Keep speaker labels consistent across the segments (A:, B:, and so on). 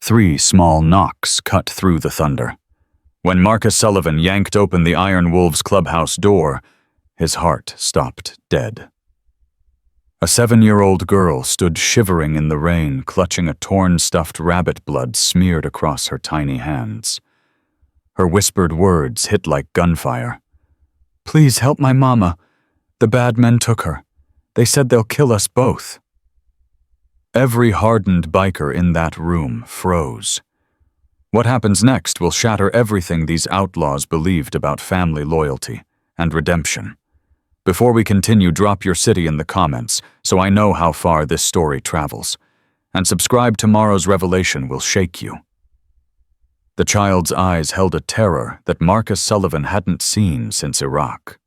A: 3 small knocks cut through the thunder. When Marcus Sullivan yanked open the Iron Wolves clubhouse door, his heart stopped dead. A 7-year-old girl stood shivering in the rain, clutching a torn stuffed rabbit blood smeared across her tiny hands. Her whispered words hit like gunfire. "Please help my mama. The bad men took her. They said they'll kill us both." Every hardened biker in that room froze. What happens next will shatter everything these outlaws believed about family loyalty and redemption. Before we continue, drop your city in the comments so I know how far this story travels. And subscribe. Tomorrow's revelation will shake you. The child's eyes held a terror that Marcus Sullivan hadn't seen since Iraq.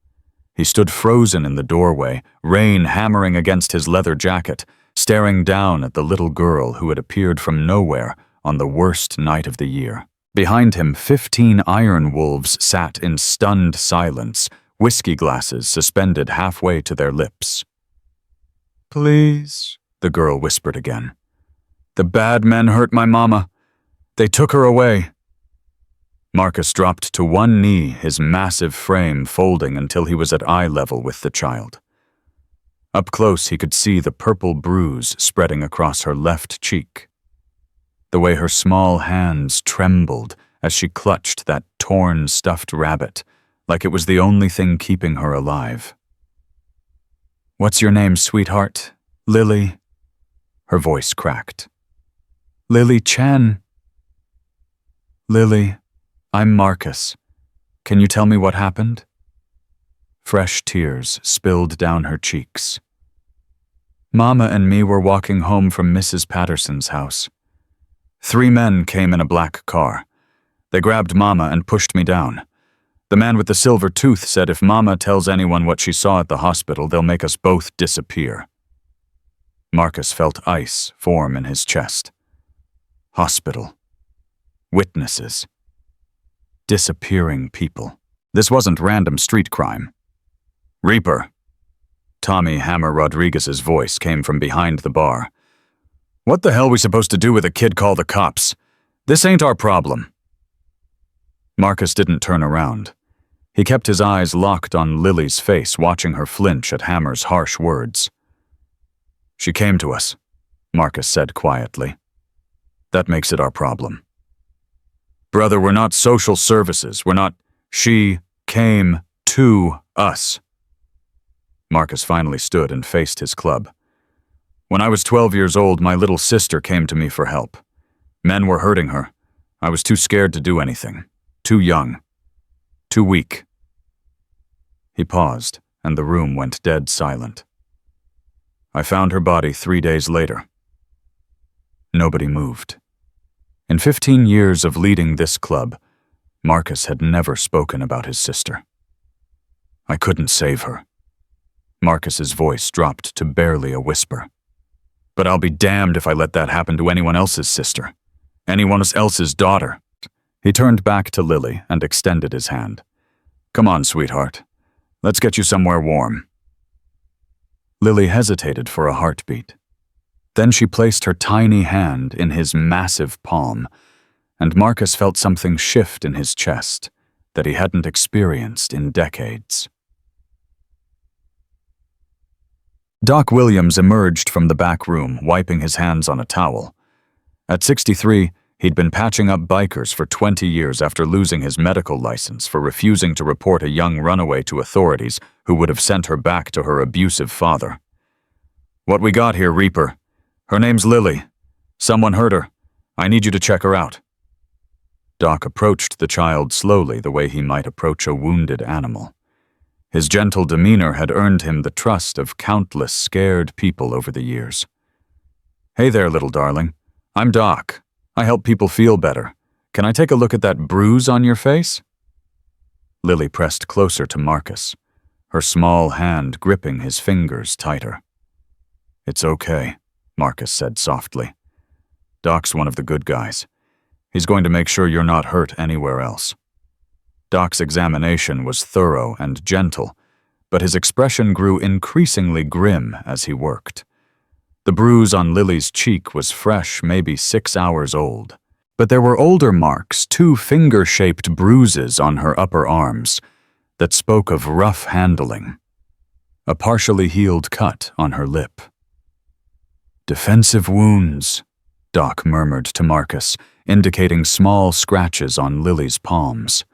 A: He stood frozen in the doorway, rain hammering against his leather jacket, staring down at the little girl who had appeared from nowhere on the worst night of the year. Behind him, 15 Iron Wolves sat in stunned silence, whiskey glasses suspended halfway to their lips. "Please," the girl whispered again. "The bad men hurt my mama. They took her away." Marcus dropped to one knee, his massive frame folding until he was at eye level with the child. Up close, he could see the purple bruise spreading across her left cheek. The way her small hands trembled as she clutched that torn stuffed rabbit, like it was the only thing keeping her alive. "What's your name, sweetheart? Lily?" Her voice cracked. "Lily Chen." "Lily, I'm Marcus. Can you tell me what happened?" Fresh tears spilled down her cheeks. "Mama and me were walking home from Mrs. Patterson's house. 3 men came in a black car. They grabbed Mama and pushed me down. The man with the silver tooth said if Mama tells anyone what she saw at the hospital, they'll make us both disappear." Marcus felt ice form in his chest. Hospital. Witnesses. Disappearing people. This wasn't random street crime. "Reaper." Tommy Hammer Rodriguez's voice came from behind the bar. "What the hell are we supposed to do with a kid called the cops? This ain't our problem." Marcus didn't turn around. He kept his eyes locked on Lily's face, watching her flinch at Hammer's harsh words. "She came to us," Marcus said quietly. "That makes it our problem. Brother, we're not social services. We're not. She came to us." Marcus finally stood and faced his club. "When I was 12 years old, my little sister came to me for help. Men were hurting her. I was too scared to do anything. Too young. Too weak." He paused, and the room went dead silent. "I found her body 3 days later." Nobody moved. In 15 years of leading this club, Marcus had never spoken about his sister. "I couldn't save her." Marcus's voice dropped to barely a whisper. "But I'll be damned if I let that happen to anyone else's sister. Anyone else's daughter." He turned back to Lily and extended his hand. "Come on, sweetheart. Let's get you somewhere warm." Lily hesitated for a heartbeat. Then she placed her tiny hand in his massive palm, and Marcus felt something shift in his chest that he hadn't experienced in decades. Doc Williams emerged from the back room, wiping his hands on a towel. At 63, he'd been patching up bikers for 20 years after losing his medical license for refusing to report a young runaway to authorities who would have sent her back to her abusive father. "What we got here, Reaper? Her name's Lily. Someone hurt her. I need you to check her out." Doc approached the child slowly, the way he might approach a wounded animal. His gentle demeanor had earned him the trust of countless scared people over the years. "Hey there, little darling. I'm Doc. I help people feel better. Can I take a look at that bruise on your face?" Lily pressed closer to Marcus, her small hand gripping his fingers tighter. "It's okay," Marcus said softly. "Doc's one of the good guys. He's going to make sure you're not hurt anywhere else." Doc's examination was thorough and gentle, but his expression grew increasingly grim as he worked. The bruise on Lily's cheek was fresh, maybe 6 hours old, But there were older marks, 2 finger-shaped bruises on her upper arms that spoke of rough handling. A partially healed cut on her lip. "Defensive wounds," Doc murmured to Marcus, indicating small scratches on Lily's palms.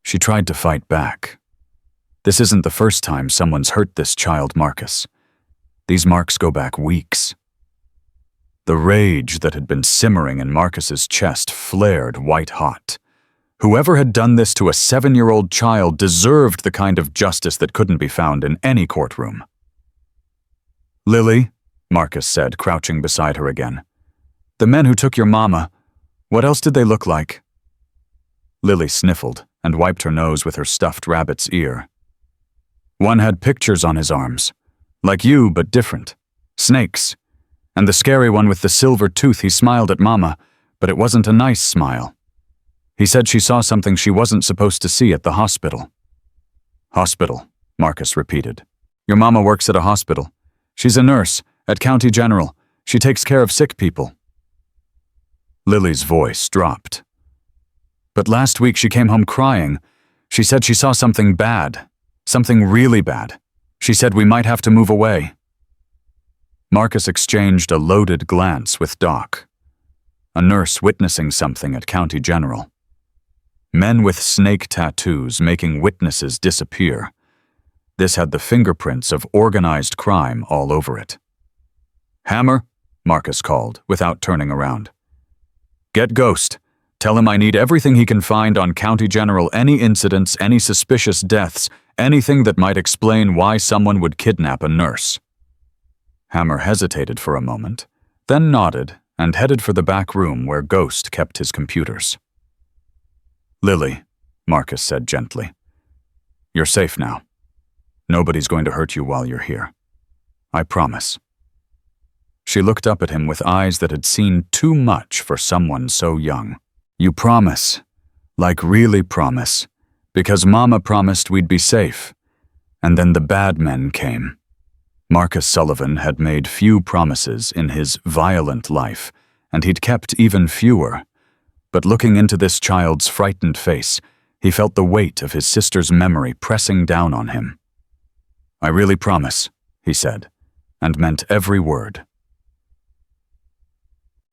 A: She tried to fight back. "This isn't the first time someone's hurt this child, Marcus. These marks go back weeks." The rage that had been simmering in Marcus's chest flared white-hot. Whoever had done this to a 7-year-old child deserved the kind of justice that couldn't be found in any courtroom. "Lily," Marcus said, crouching beside her again. "The men who took your mama, what else did they look like?" Lily sniffled and wiped her nose with her stuffed rabbit's ear. "One had pictures on his arms. Like you, but different. Snakes. And the scary one with the silver tooth, he smiled at Mama, but it wasn't a nice smile. He said she saw something she wasn't supposed to see at the hospital." "Hospital," Marcus repeated. "Your mama works at a hospital. She's a nurse at County General. She takes care of sick people." Lily's voice dropped. "But last week she came home crying. She said she saw something bad. Something really bad. She said we might have to move away." Marcus exchanged a loaded glance with Doc. A nurse witnessing something at County General. Men with snake tattoos making witnesses disappear. This had the fingerprints of organized crime all over it. "Hammer," Marcus called, without turning around. "Get Ghost. Tell him I need everything he can find on County General, any incidents, any suspicious deaths, anything that might explain why someone would kidnap a nurse." Hammer hesitated for a moment, then nodded and headed for the back room where Ghost kept his computers. "Lily," Marcus said gently, "you're safe now. Nobody's going to hurt you while you're here. I promise." She looked up at him with eyes that had seen too much for someone so young. "You promise, like really promise, because Mama promised we'd be safe, and then the bad men came." Marcus Sullivan had made few promises in his violent life, and he'd kept even fewer. But looking into this child's frightened face, he felt the weight of his sister's memory pressing down on him. "I really promise," he said, and meant every word.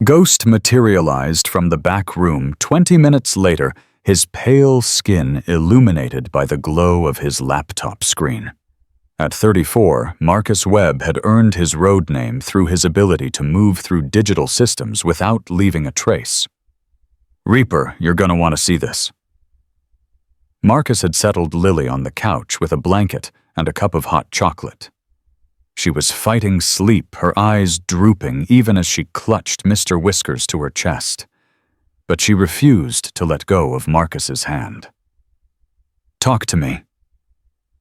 A: Ghost materialized from the back room 20 minutes later, his pale skin illuminated by the glow of his laptop screen. At 34, Marcus Webb had earned his road name through his ability to move through digital systems without leaving a trace. "Reaper, you're gonna want to see this." Marcus had settled Lily on the couch with a blanket and a cup of hot chocolate. She was fighting sleep, her eyes drooping even as she clutched Mr. Whiskers to her chest. But she refused to let go of Marcus's hand. "Talk to me."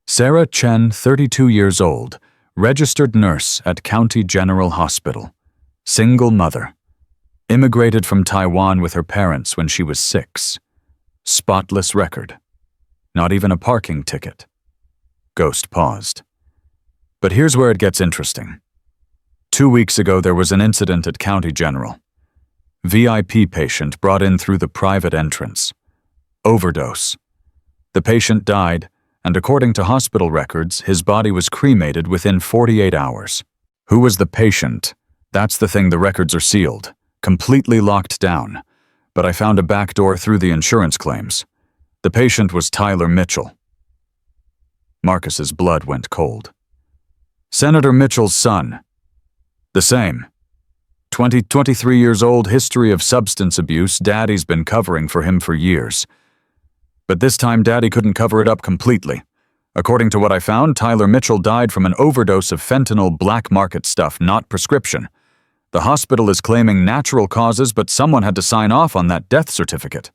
A: Sarah Chen, 32 years old, registered nurse at County General Hospital, single mother, immigrated from Taiwan with her parents when she was 6, spotless record, not even a parking ticket. Ghost paused. "But here's where it gets interesting. 2 weeks ago there was an incident at County General. VIP patient brought in through the private entrance. Overdose. The patient died, and according to hospital records, his body was cremated within 48 hours. Who was the patient? That's the thing, the records are sealed, completely locked down. But I found a back door through the insurance claims. The patient was Tyler Mitchell." Marcus's blood went cold. "Senator Mitchell's son." "The same. 23 years old, history of substance abuse. Daddy's been covering for him for years. But this time Daddy couldn't cover it up completely. According to what I found, Tyler Mitchell died from an overdose of fentanyl black market stuff, not prescription. The hospital is claiming natural causes, but someone had to sign off on that death certificate."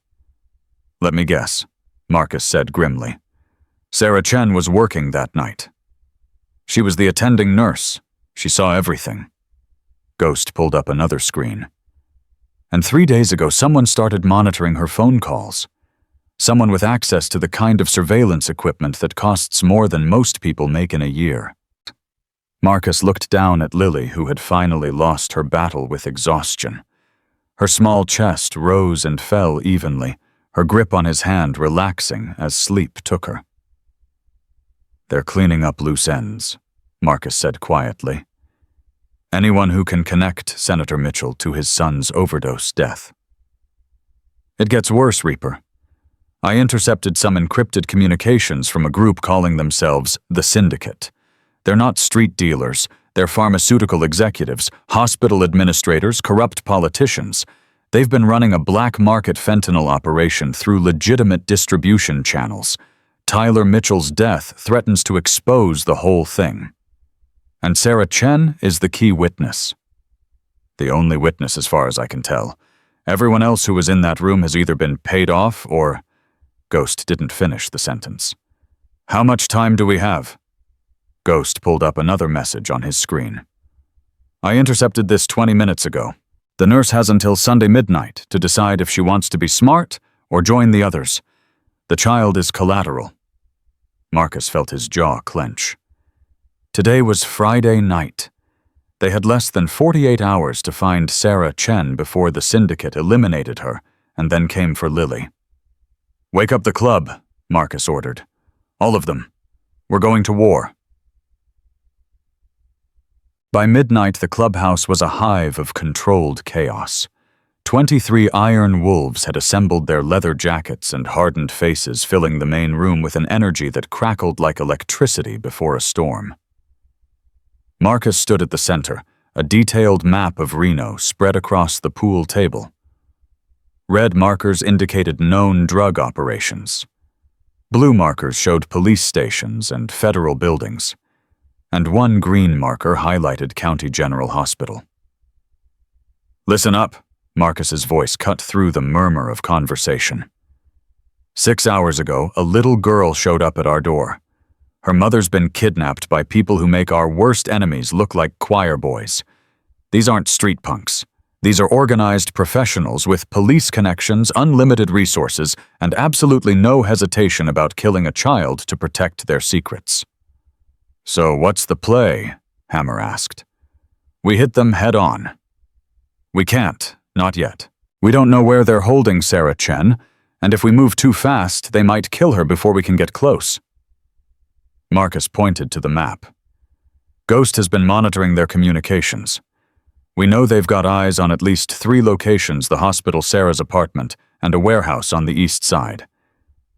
A: "Let me guess," Marcus said grimly. "Sarah Chen was working that night. She was the attending nurse. She saw everything." Ghost pulled up another screen. "And 3 days ago, someone started monitoring her phone calls. Someone with access to the kind of surveillance equipment that costs more than most people make in a year." Marcus looked down at Lily, who had finally lost her battle with exhaustion. Her small chest rose and fell evenly, her grip on his hand relaxing as sleep took her. "They're cleaning up loose ends," Marcus said quietly. "Anyone who can connect Senator Mitchell to his son's overdose death." "It gets worse, Reaper. I intercepted some encrypted communications from a group calling themselves the Syndicate. They're not street dealers, they're pharmaceutical executives, hospital administrators, corrupt politicians. They've been running a black market fentanyl operation through legitimate distribution channels. Tyler Mitchell's death threatens to expose the whole thing. And Sarah Chen is the key witness. The only witness as far as I can tell. Everyone else who was in that room has either been paid off or..." Ghost didn't finish the sentence. "How much time do we have?" Ghost pulled up another message on his screen. "I intercepted this 20 minutes ago. The nurse has until Sunday midnight to decide if she wants to be smart or join the others. The child is collateral." Marcus felt his jaw clench. Today was Friday night. They had less than 48 hours to find Sarah Chen before the Syndicate eliminated her and then came for Lily. "Wake up the club," Marcus ordered. "All of them. We're going to war." By midnight, the clubhouse was a hive of controlled chaos. 23 iron wolves had assembled their leather jackets and hardened faces, filling the main room with an energy that crackled like electricity before a storm. Marcus stood at the center, a detailed map of Reno spread across the pool table. Red markers indicated known drug operations. Blue markers showed police stations and federal buildings. And one green marker highlighted County General Hospital. "Listen up," Marcus's voice cut through the murmur of conversation. 6 hours ago, a little girl showed up at our door. Her mother's been kidnapped by people who make our worst enemies look like choir boys. These aren't street punks. These are organized professionals with police connections, unlimited resources, and absolutely no hesitation about killing a child to protect their secrets. "So what's the play?" Hammer asked. "We hit them head on." "We can't, not yet. We don't know where they're holding Sarah Chen, and if we move too fast, they might kill her before we can get close." Marcus pointed to the map. "Ghost has been monitoring their communications. We know they've got eyes on at least 3 locations: the hospital, Sarah's apartment, and a warehouse on the east side.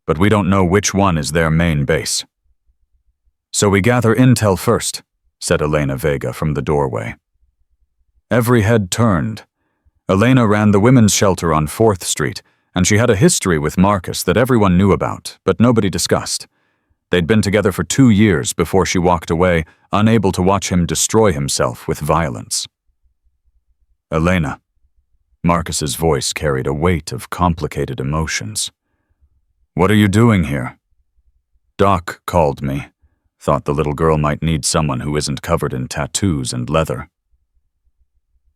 A: But we don't know which one is their main base." "So we gather intel first," said Elena Vega from the doorway. Every head turned. Elena ran the women's shelter on 4th Street, and she had a history with Marcus that everyone knew about, but nobody discussed. They'd been together for 2 years before she walked away, unable to watch him destroy himself with violence. "Elena." Marcus's voice carried a weight of complicated emotions. "What are you doing here?" "Doc called me. Thought the little girl might need someone who isn't covered in tattoos and leather."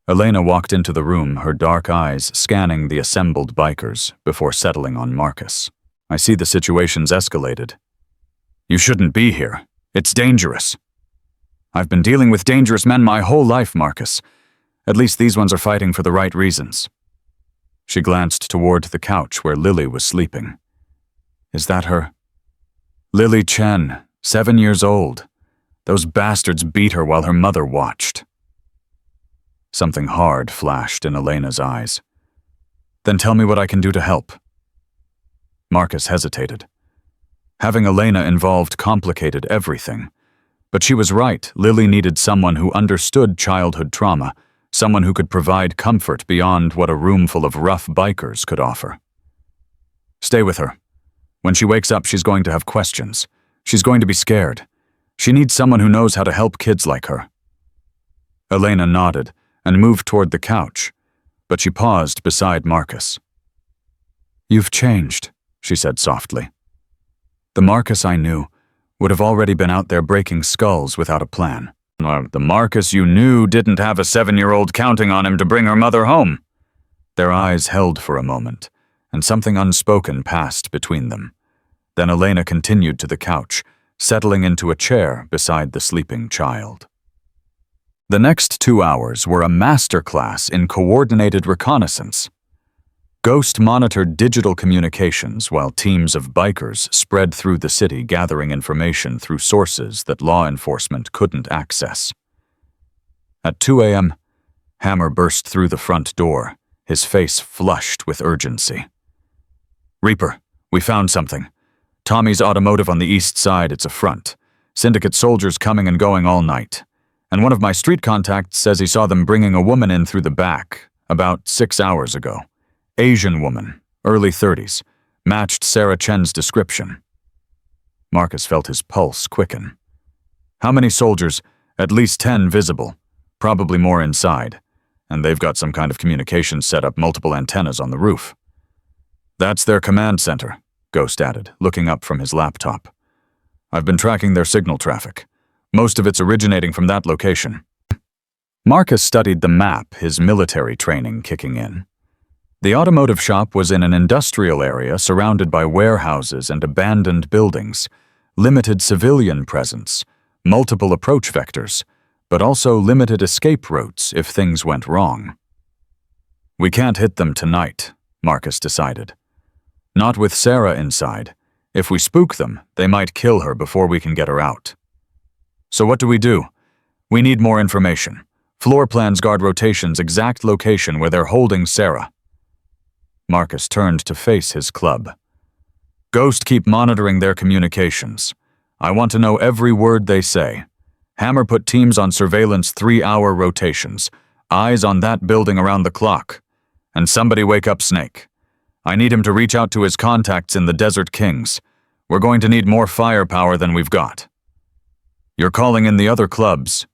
A: Elena walked into the room, her dark eyes scanning the assembled bikers before settling on Marcus. "I see the situation's escalated. You shouldn't be here. It's dangerous." "I've been dealing with dangerous men my whole life, Marcus. At least these ones are fighting for the right reasons." She glanced toward the couch where Lily was sleeping. "Is that her?" "Lily Chen, 7 years old. Those bastards beat her while her mother watched." Something hard flashed in Elena's eyes. "Then tell me what I can do to help." Marcus hesitated. Having Elena involved complicated everything. But she was right. Lily needed someone who understood childhood trauma, someone who could provide comfort beyond what a room full of rough bikers could offer. "Stay with her. When she wakes up, she's going to have questions. She's going to be scared. She needs someone who knows how to help kids like her." Elena nodded and moved toward the couch, but she paused beside Marcus. "You've changed," she said softly. "The Marcus I knew would have already been out there breaking skulls without a plan." "The Marcus you knew didn't have a 7-year-old counting on him to bring her mother home." Their eyes held for a moment, and something unspoken passed between them. Then Elena continued to the couch, settling into a chair beside the sleeping child. The next 2 hours were a masterclass in coordinated reconnaissance. Ghost monitored digital communications while teams of bikers spread through the city gathering information through sources that law enforcement couldn't access. At 2 a.m., Hammer burst through the front door, his face flushed with urgency. "Reaper, we found something. Tommy's Automotive on the east side, it's a front. Syndicate soldiers coming and going all night. And one of my street contacts says he saw them bringing a woman in through the back about 6 hours ago. Asian woman, early 30s, matched Sarah Chen's description." Marcus felt his pulse quicken. "How many soldiers?" "At least 10 visible, probably more inside. And they've got some kind of communication set up, multiple antennas on the roof." "That's their command center," Ghost added, looking up from his laptop. "I've been tracking their signal traffic. Most of it's originating from that location." Marcus studied the map, his military training kicking in. The automotive shop was in an industrial area surrounded by warehouses and abandoned buildings, limited civilian presence, multiple approach vectors, but also limited escape routes if things went wrong. "We can't hit them tonight," Marcus decided. "Not with Sarah inside. If we spook them, they might kill her before we can get her out." "So what do? We need more information. Floor plans, guard rotations, exact location where they're holding Sarah." Marcus turned to face his club. "Ghost, keep monitoring their communications. I want to know every word they say. Hammer put teams on surveillance 3-hour rotations. Eyes on that building around the clock. And somebody wake up Snake. I need him to reach out to his contacts in the Desert Kings. We're going to need more firepower than we've got." "You're calling in the other clubs?"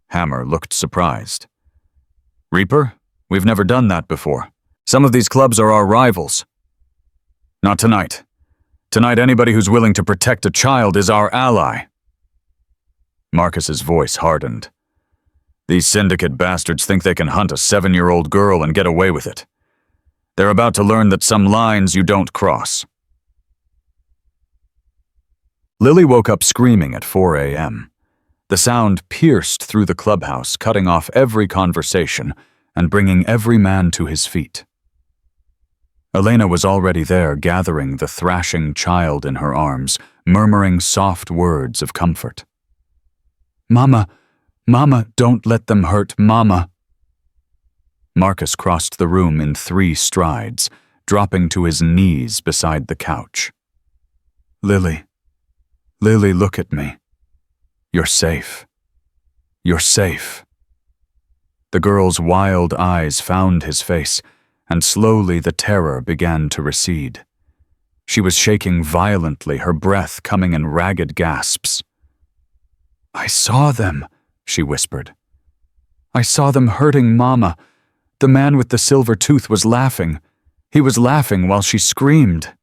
A: Hammer looked surprised. "Reaper, we've never done that before. Some of these clubs are our rivals." "Not tonight. Tonight, anybody who's willing to protect a child is our ally." Marcus's voice hardened. "These syndicate bastards think they can hunt a 7-year-old girl and get away with it. They're about to learn that some lines you don't cross." Lily woke up screaming at 4 a.m. The sound pierced through the clubhouse, cutting off every conversation and bringing every man to his feet. Elena was already there, gathering the thrashing child in her arms, murmuring soft words of comfort. "Mama, Mama, don't let them hurt Mama." Marcus crossed the room in 3 strides, dropping to his knees beside the couch. Lily, look at me. You're safe. You're safe." The girl's wild eyes found his face, and slowly the terror began to recede. She was shaking violently, her breath coming in ragged gasps. "I saw them," she whispered. "I saw them hurting Mama. The man with the silver tooth was laughing. He was laughing while she screamed."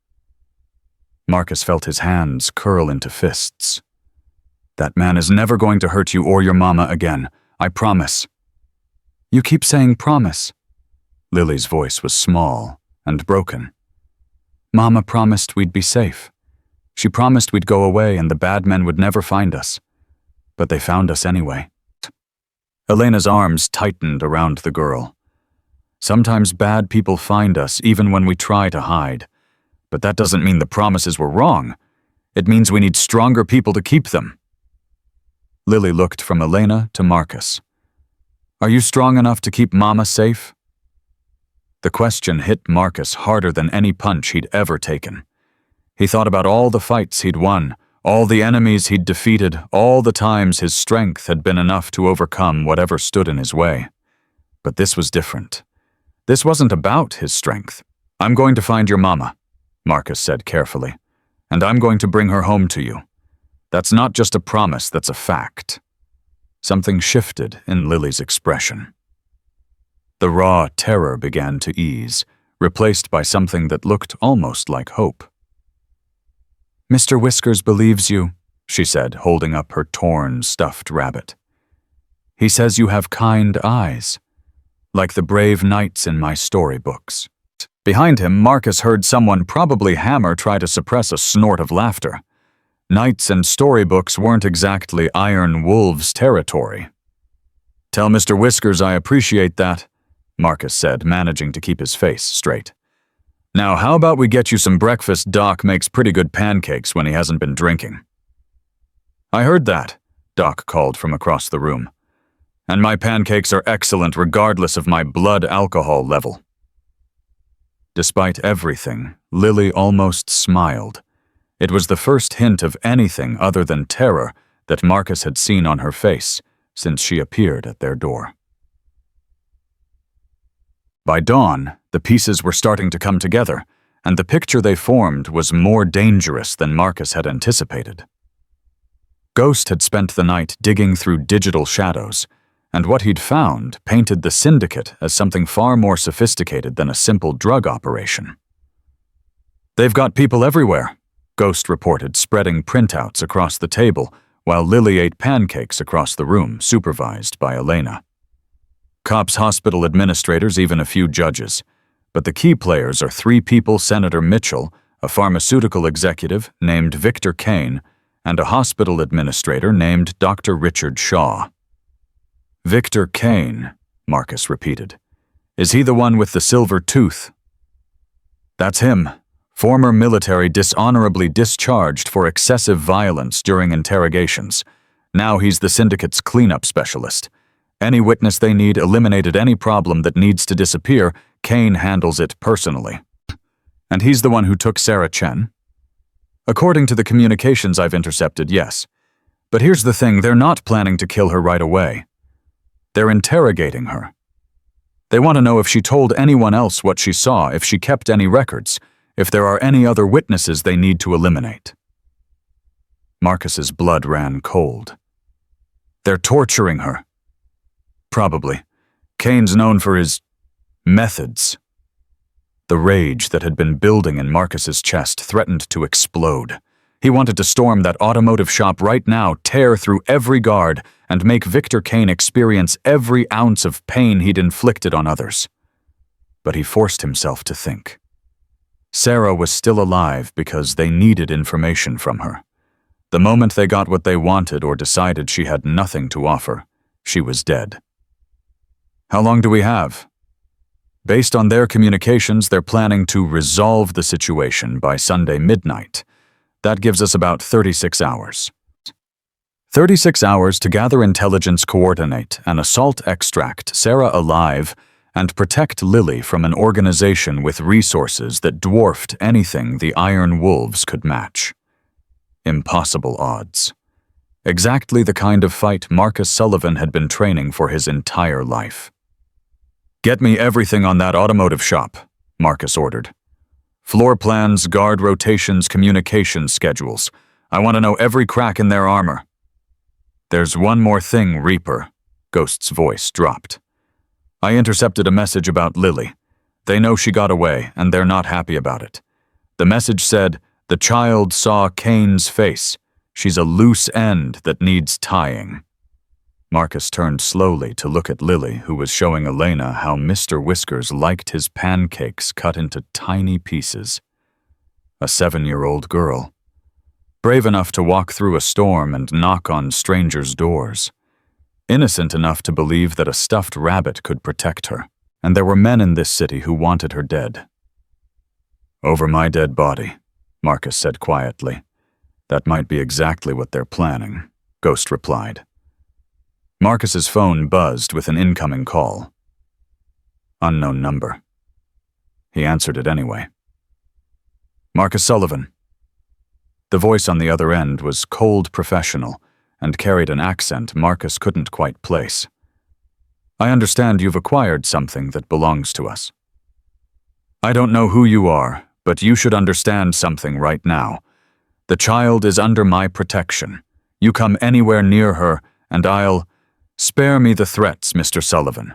A: Marcus felt his hands curl into fists. "That man is never going to hurt you or your Mama again. I promise." "You keep saying promise." Lily's voice was small and broken. "Mama promised we'd be safe. She promised we'd go away and the bad men would never find us. But they found us anyway." Elena's arms tightened around the girl. "Sometimes bad people find us even when we try to hide. But that doesn't mean the promises were wrong. It means we need stronger people to keep them." Lily looked from Elena to Marcus. "Are you strong enough to keep Mama safe?" The question hit Marcus harder than any punch he'd ever taken. He thought about all the fights he'd won, all the enemies he'd defeated, all the times his strength had been enough to overcome whatever stood in his way. But this was different. This wasn't about his strength. "I'm going to find your Mama," Marcus said carefully, "and I'm going to bring her home to you. That's not just a promise, that's a fact." Something shifted in Lily's expression. The raw terror began to ease, replaced by something that looked almost like hope. "Mr. Whiskers believes you," she said, holding up her torn, stuffed rabbit. "He says you have kind eyes, like the brave knights in my storybooks." Behind him, Marcus heard someone, probably Hammer, try to suppress a snort of laughter. Knights and storybooks weren't exactly Iron Wolves territory. Tell Mr. Whiskers I appreciate that, Marcus said, managing to keep his face straight. Now, how about we get you some breakfast? Doc makes pretty good pancakes when he hasn't been drinking. I heard that, Doc called from across the room. And my pancakes are excellent regardless of my blood alcohol level. Despite everything, Lily almost smiled. It was the first hint of anything other than terror that Marcus had seen on her face since she appeared at their door. By dawn, the pieces were starting to come together, and the picture they formed was more dangerous than Marcus had anticipated. Ghost had spent the night digging through digital shadows, and what he'd found painted the syndicate as something far more sophisticated than a simple drug operation. They've got people everywhere, Ghost reported, spreading printouts across the table while Lily ate pancakes across the room, supervised by Elena. Cops, hospital administrators, even a few judges. But the key players are 3 people: Senator Mitchell, a pharmaceutical executive named Victor Kane, and a hospital administrator named Dr. Richard Shaw. Victor Kane, Marcus repeated. Is he the one with the silver tooth? That's him. Former military, dishonorably discharged for excessive violence during interrogations. Now he's the syndicate's cleanup specialist. Any witness they need, eliminated any problem that needs to disappear, Kane handles it personally. And he's the one who took Sarah Chen? According to the communications I've intercepted, yes. But here's the thing, they're not planning to kill her right away. They're interrogating her. They want to know if she told anyone else what she saw, if she kept any records, if there are any other witnesses they need to eliminate. Marcus's blood ran cold. They're torturing her. Probably. Kane's known for his methods. The rage that had been building in Marcus's chest threatened to explode. He wanted to storm that automotive shop right now, tear through every guard, and make Victor Kane experience every ounce of pain he'd inflicted on others. But he forced himself to think. Sarah was still alive because they needed information from her. The moment they got what they wanted or decided she had nothing to offer, she was dead. How long do we have? Based on their communications, they're planning to resolve the situation by Sunday midnight. That gives us about 36 hours. 36 hours to gather intelligence, coordinate an assault, extract Sarah alive, and protect Lily from an organization with resources that dwarfed anything the Iron Wolves could match. Impossible odds. Exactly the kind of fight Marcus Sullivan had been training for his entire life. Get me everything on that automotive shop, Marcus ordered. Floor plans, guard rotations, communication schedules. I want to know every crack in their armor. There's one more thing, Reaper. Ghost's voice dropped. I intercepted a message about Lily. They know she got away, and they're not happy about it. The message said, the child saw Kane's face. She's a loose end that needs tying. Marcus turned slowly to look at Lily, who was showing Elena how Mr. Whiskers liked his pancakes cut into tiny pieces. A 7-year-old girl. Brave enough to walk through a storm and knock on strangers' doors. Innocent enough to believe that a stuffed rabbit could protect her. And there were men in this city who wanted her dead. Over my dead body, Marcus said quietly. That might be exactly what they're planning, Ghost replied. Marcus's phone buzzed with an incoming call. Unknown number. He answered it anyway. Marcus Sullivan. The voice on the other end was cold professional and carried an accent Marcus couldn't quite place. I understand you've acquired something that belongs to us. I don't know who you are, but you should understand something right now. The child is under my protection. You come anywhere near her, and I'll... Spare me the threats, Mr. Sullivan.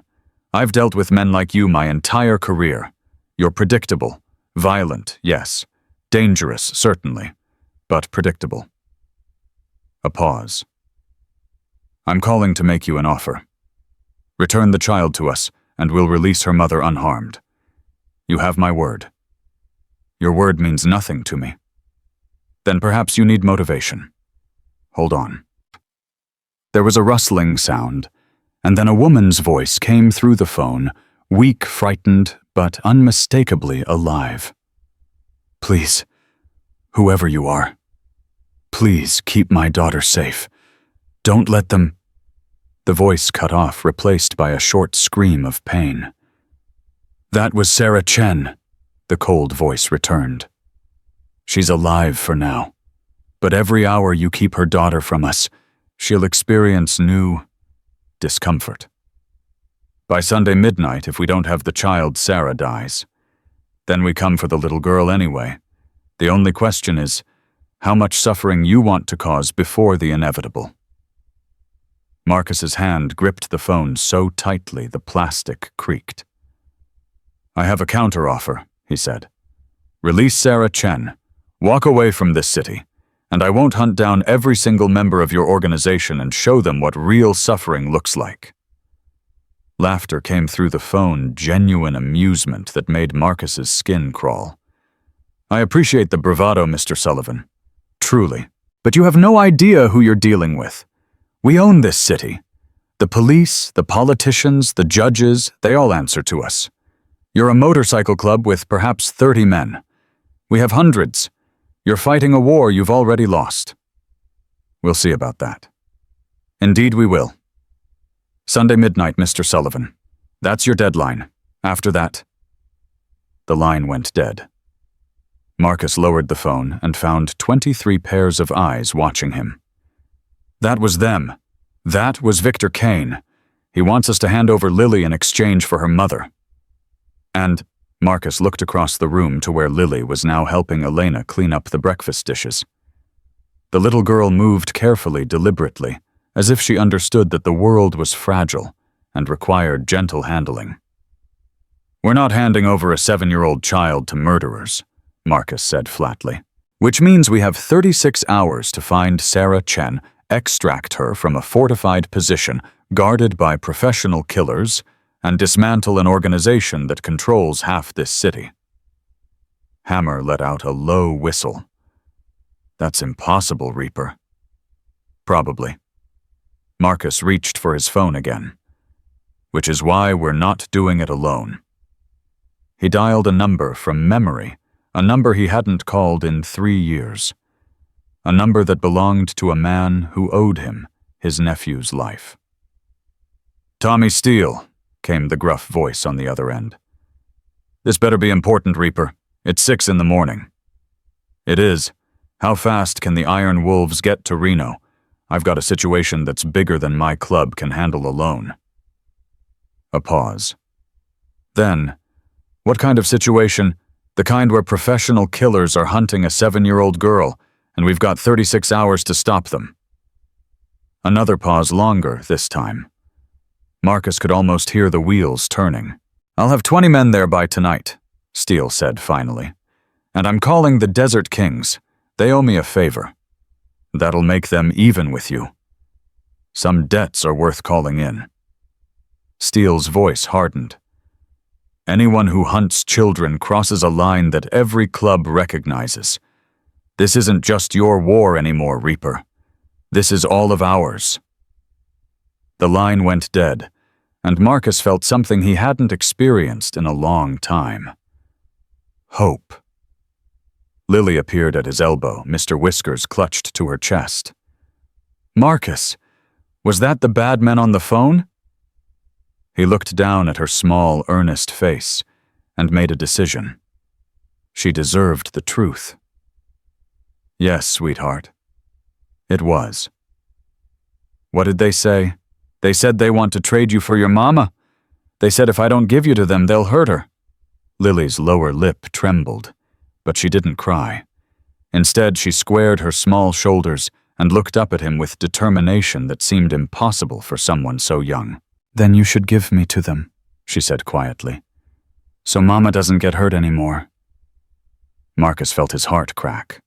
A: I've dealt with men like you my entire career. You're predictable. Violent, yes. Dangerous, certainly. But predictable. A pause. I'm calling to make you an offer. Return the child to us, and we'll release her mother unharmed. You have my word. Your word means nothing to me. Then perhaps you need motivation. Hold on. There was a rustling sound, And then a woman's voice came through the phone, weak, frightened, but unmistakably alive. "Please, whoever you are, please keep my daughter safe. Don't let them—" The voice cut off, replaced by a short scream of pain. "That was Sarah Chen," the cold voice returned. "She's alive for now. But every hour you keep her daughter from us, she'll experience new discomfort. By Sunday midnight, if we don't have the child, Sarah dies. Then we come for the little girl anyway. The only question is, how much suffering you want to cause before the inevitable." Marcus's hand gripped the phone so tightly the plastic creaked. "I have a counteroffer," he said. "Release Sarah Chen. Walk away from this city, and I won't hunt down every single member of your organization and show them what real suffering looks like." Laughter came through the phone, genuine amusement that made Marcus's skin crawl. "I appreciate the bravado, Mr. Sullivan. Truly. But you have no idea who you're dealing with. We own this city. The police, the politicians, the judges, they all answer to us. You're a motorcycle club with perhaps 30 men. We have hundreds. You're fighting a war you've already lost." "We'll see about that." "Indeed we will. Sunday midnight, Mr. Sullivan. That's your deadline. After that—" The line went dead. Marcus lowered the phone and found 23 pairs of eyes watching him. "That was them. That was Victor Kane. He wants us to hand over Lily in exchange for her mother." And Marcus looked across the room to where Lily was now helping Elena clean up the breakfast dishes. The little girl moved carefully, deliberately, as if she understood that the world was fragile and required gentle handling. "We're not handing over a 7-year-old child to murderers," Marcus said flatly. "Which means we have 36 hours to find Sarah Chen, extract her from a fortified position guarded by professional killers, and dismantle an organization that controls half this city." Hammer let out a low whistle. "That's impossible, Reaper." "Probably." Marcus reached for his phone again. "Which is why we're not doing it alone." He dialed a number from memory, a number he hadn't called in 3 years. A number that belonged to a man who owed him his nephew's life. "Tommy Steele," came the gruff voice on the other end. "This better be important, Reaper. It's 6 in the morning." "It is. How fast can the Iron Wolves get to Reno? I've got a situation that's bigger than my club can handle alone." A pause. Then, "What kind of situation? The kind where professional killers are hunting a 7-year-old girl, and we've got 36 hours to stop them." Another pause, longer this time. Marcus could almost hear the wheels turning. "I'll have 20 men there by tonight," Steele said finally. "And I'm calling the Desert Kings. They owe me a favor. That'll make them even with you. Some debts are worth calling in." Steele's voice hardened. "Anyone who hunts children crosses a line that every club recognizes. This isn't just your war anymore, Reaper. This is all of ours." The line went dead, and Marcus felt something he hadn't experienced in a long time. Hope. Lily appeared at his elbow, Mr. Whiskers clutched to her chest. "Marcus, was that the bad men on the phone?" He looked down at her small, earnest face and made a decision. She deserved the truth. "Yes, sweetheart. It was." "What did they say?" "They said they want to trade you for your mama. They said if I don't give you to them, they'll hurt her." Lily's lower lip trembled, but she didn't cry. Instead, she squared her small shoulders and looked up at him with determination that seemed impossible for someone so young. "Then you should give me to them," she said quietly, "so Mama doesn't get hurt anymore." Marcus felt his heart crack.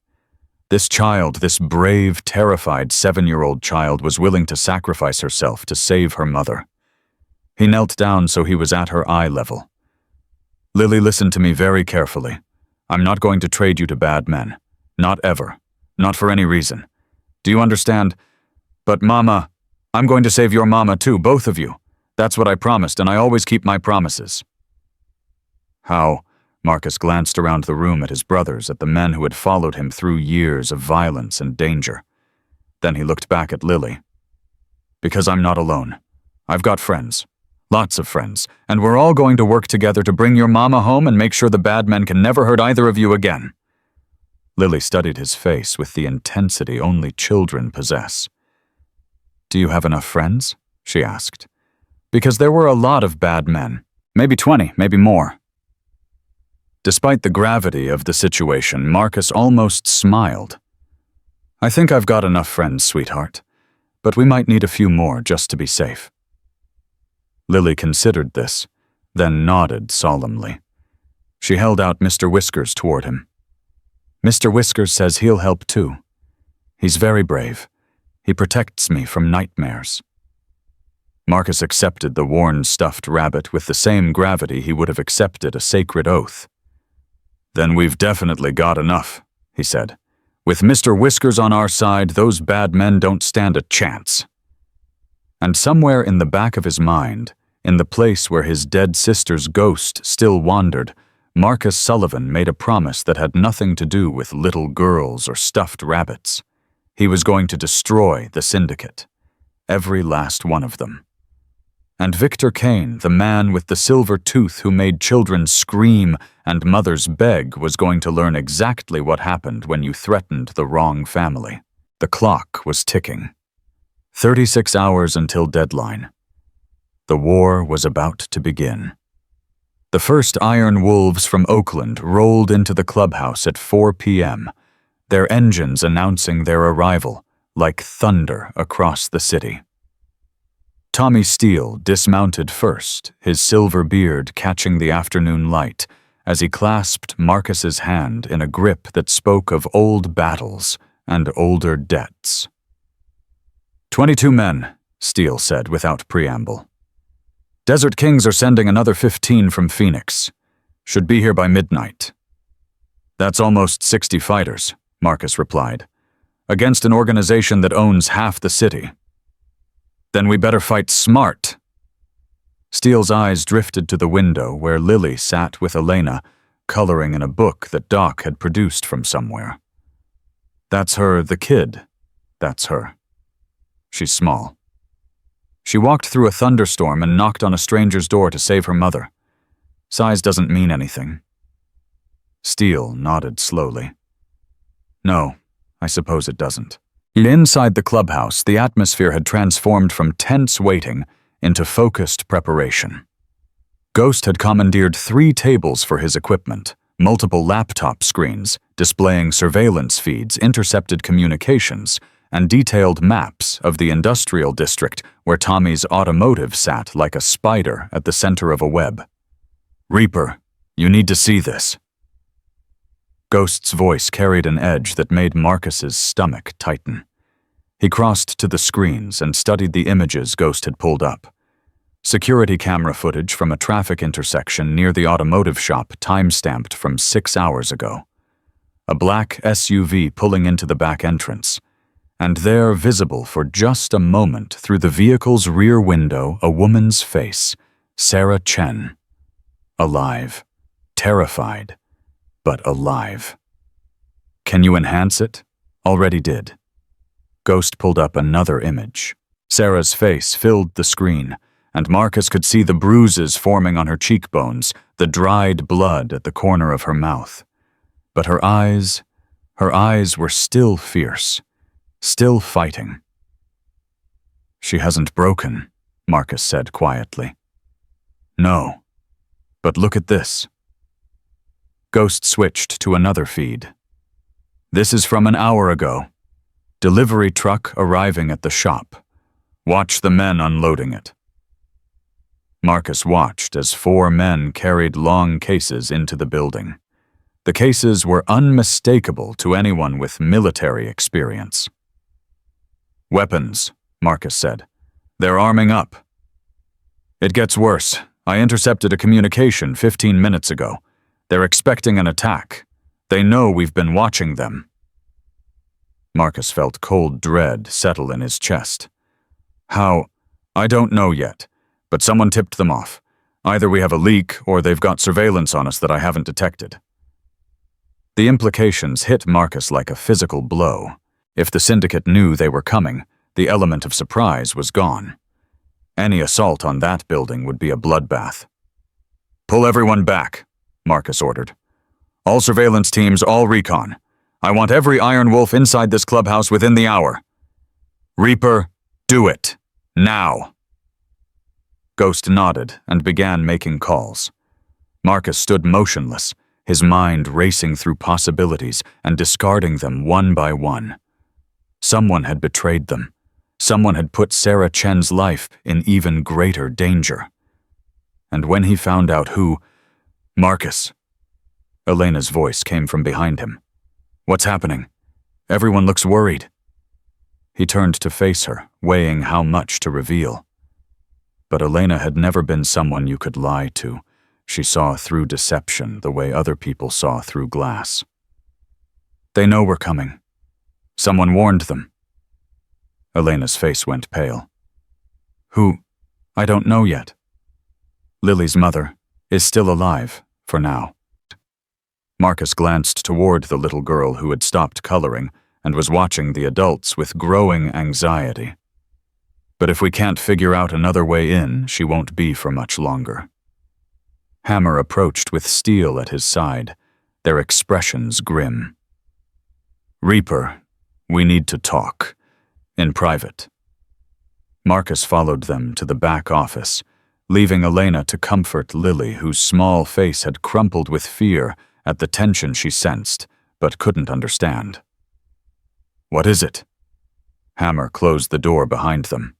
A: This child, this brave, terrified 7-year-old child, was willing to sacrifice herself to save her mother. He knelt down so he was at her eye level. "Lily, listen to me very carefully. I'm not going to trade you to bad men. Not ever. Not for any reason. Do you understand? But Mama, I'm going to save your mama too, both of you. That's what I promised, and I always keep my promises. How? Marcus glanced around the room at his brothers, at the men who had followed him through years of violence and danger. Then he looked back at Lily. Because I'm not alone. I've got friends. Lots of friends, and we're all going to work together to bring your mama home and make sure the bad men can never hurt either of you again. Lily studied his face with the intensity only children possess. Do you have enough friends? She asked. Because there were a lot of bad men. Maybe 20, maybe more. Despite the gravity of the situation, Marcus almost smiled. I think I've got enough friends, sweetheart, but we might need a few more just to be safe. Lily considered this, then nodded solemnly. She held out Mr. Whiskers toward him. Mr. Whiskers says he'll help too. He's very brave. He protects me from nightmares. Marcus accepted the worn stuffed rabbit with the same gravity he would have accepted a sacred oath. Then we've definitely got enough, he said. With Mr. Whiskers on our side, those bad men don't stand a chance. And somewhere in the back of his mind, in the place where his dead sister's ghost still wandered, Marcus Sullivan made a promise that had nothing to do with little girls or stuffed rabbits. He was going to destroy the syndicate, every last one of them. And Victor Kane, the man with the silver tooth who made children scream and mothers beg, was going to learn exactly what happened when you threatened the wrong family. The clock was ticking. 36 hours until deadline. The war was about to begin. The first Iron Wolves from Oakland rolled into the clubhouse at 4 p.m., their engines announcing their arrival, like thunder across the city. Tommy Steele dismounted first, his silver beard catching the afternoon light, as he clasped Marcus's hand in a grip that spoke of old battles and older debts. 22 men, Steele said without preamble. Desert Kings are sending another 15 from Phoenix. Should be here by midnight. That's almost 60 fighters, Marcus replied, against an organization that owns half the city. Then we better fight smart. Steele's eyes drifted to the window where Lily sat with Elena, coloring in a book that Doc had produced from somewhere. That's her, the kid. That's her. She's small. She walked through a thunderstorm and knocked on a stranger's door to save her mother. Size doesn't mean anything. Steele nodded slowly. No, I suppose it doesn't. Inside the clubhouse, the atmosphere had transformed from tense waiting into focused preparation. Ghost had commandeered 3 tables for his equipment, multiple laptop screens displaying surveillance feeds, intercepted communications, and detailed maps of the industrial district where Tommy's automotive sat like a spider at the center of a web. Reaper, you need to see this. Ghost's voice carried an edge that made Marcus's stomach tighten. He crossed to the screens and studied the images Ghost had pulled up. Security camera footage from a traffic intersection near the automotive shop time-stamped from 6 hours ago. A black SUV pulling into the back entrance. And there, visible for just a moment through the vehicle's rear window, a woman's face, Sarah Chen. Alive. Terrified. But alive. Can you enhance it? Already did. Ghost pulled up another image. Sarah's face filled the screen, and Marcus could see the bruises forming on her cheekbones, the dried blood at the corner of her mouth. But her eyes were still fierce. Still fighting. She hasn't broken, Marcus said quietly. No. But look at this. Ghost switched to another feed. This is from an hour ago. Delivery truck arriving at the shop. Watch the men unloading it. Marcus watched as 4 men carried long cases into the building. The cases were unmistakable to anyone with military experience. Weapons, Marcus said. They're arming up. It gets worse. I intercepted a communication 15 minutes ago. They're expecting an attack. They know we've been watching them. Marcus felt cold dread settle in his chest. How? I don't know yet, But someone tipped them off. Either we have a leak or they've got surveillance on us that I haven't detected. The implications hit Marcus like a physical blow. If the syndicate knew they were coming, the element of surprise was gone. Any assault on that building would be a bloodbath. "Pull everyone back," Marcus ordered. "All surveillance teams, all recon. I want every Iron Wolf inside this clubhouse within the hour. Reaper, do it. Now." Ghost nodded and began making calls. Marcus stood motionless, his mind racing through possibilities and discarding them one by one. Someone had betrayed them. Someone had put Sarah Chen's life in even greater danger. And when he found out who, "Marcus." Elena's voice came from behind him. "What's happening? Everyone looks worried." He turned to face her, weighing how much to reveal. But Elena had never been someone you could lie to. She saw through deception the way other people saw through glass. "They know we're coming. Someone warned them." Elena's face went pale. "Who? I don't know yet." "Lily's mother is still alive, for now." Marcus glanced toward the little girl who had stopped coloring and was watching the adults with growing anxiety. "But if we can't figure out another way in, she won't be for much longer." Hammer approached with Steele at his side, their expressions grim. "Reaper, we need to talk. In private." Marcus followed them to the back office, leaving Elena to comfort Lily, whose small face had crumpled with fear at the tension she sensed, but couldn't understand. "What is it?" Hammer closed the door behind them.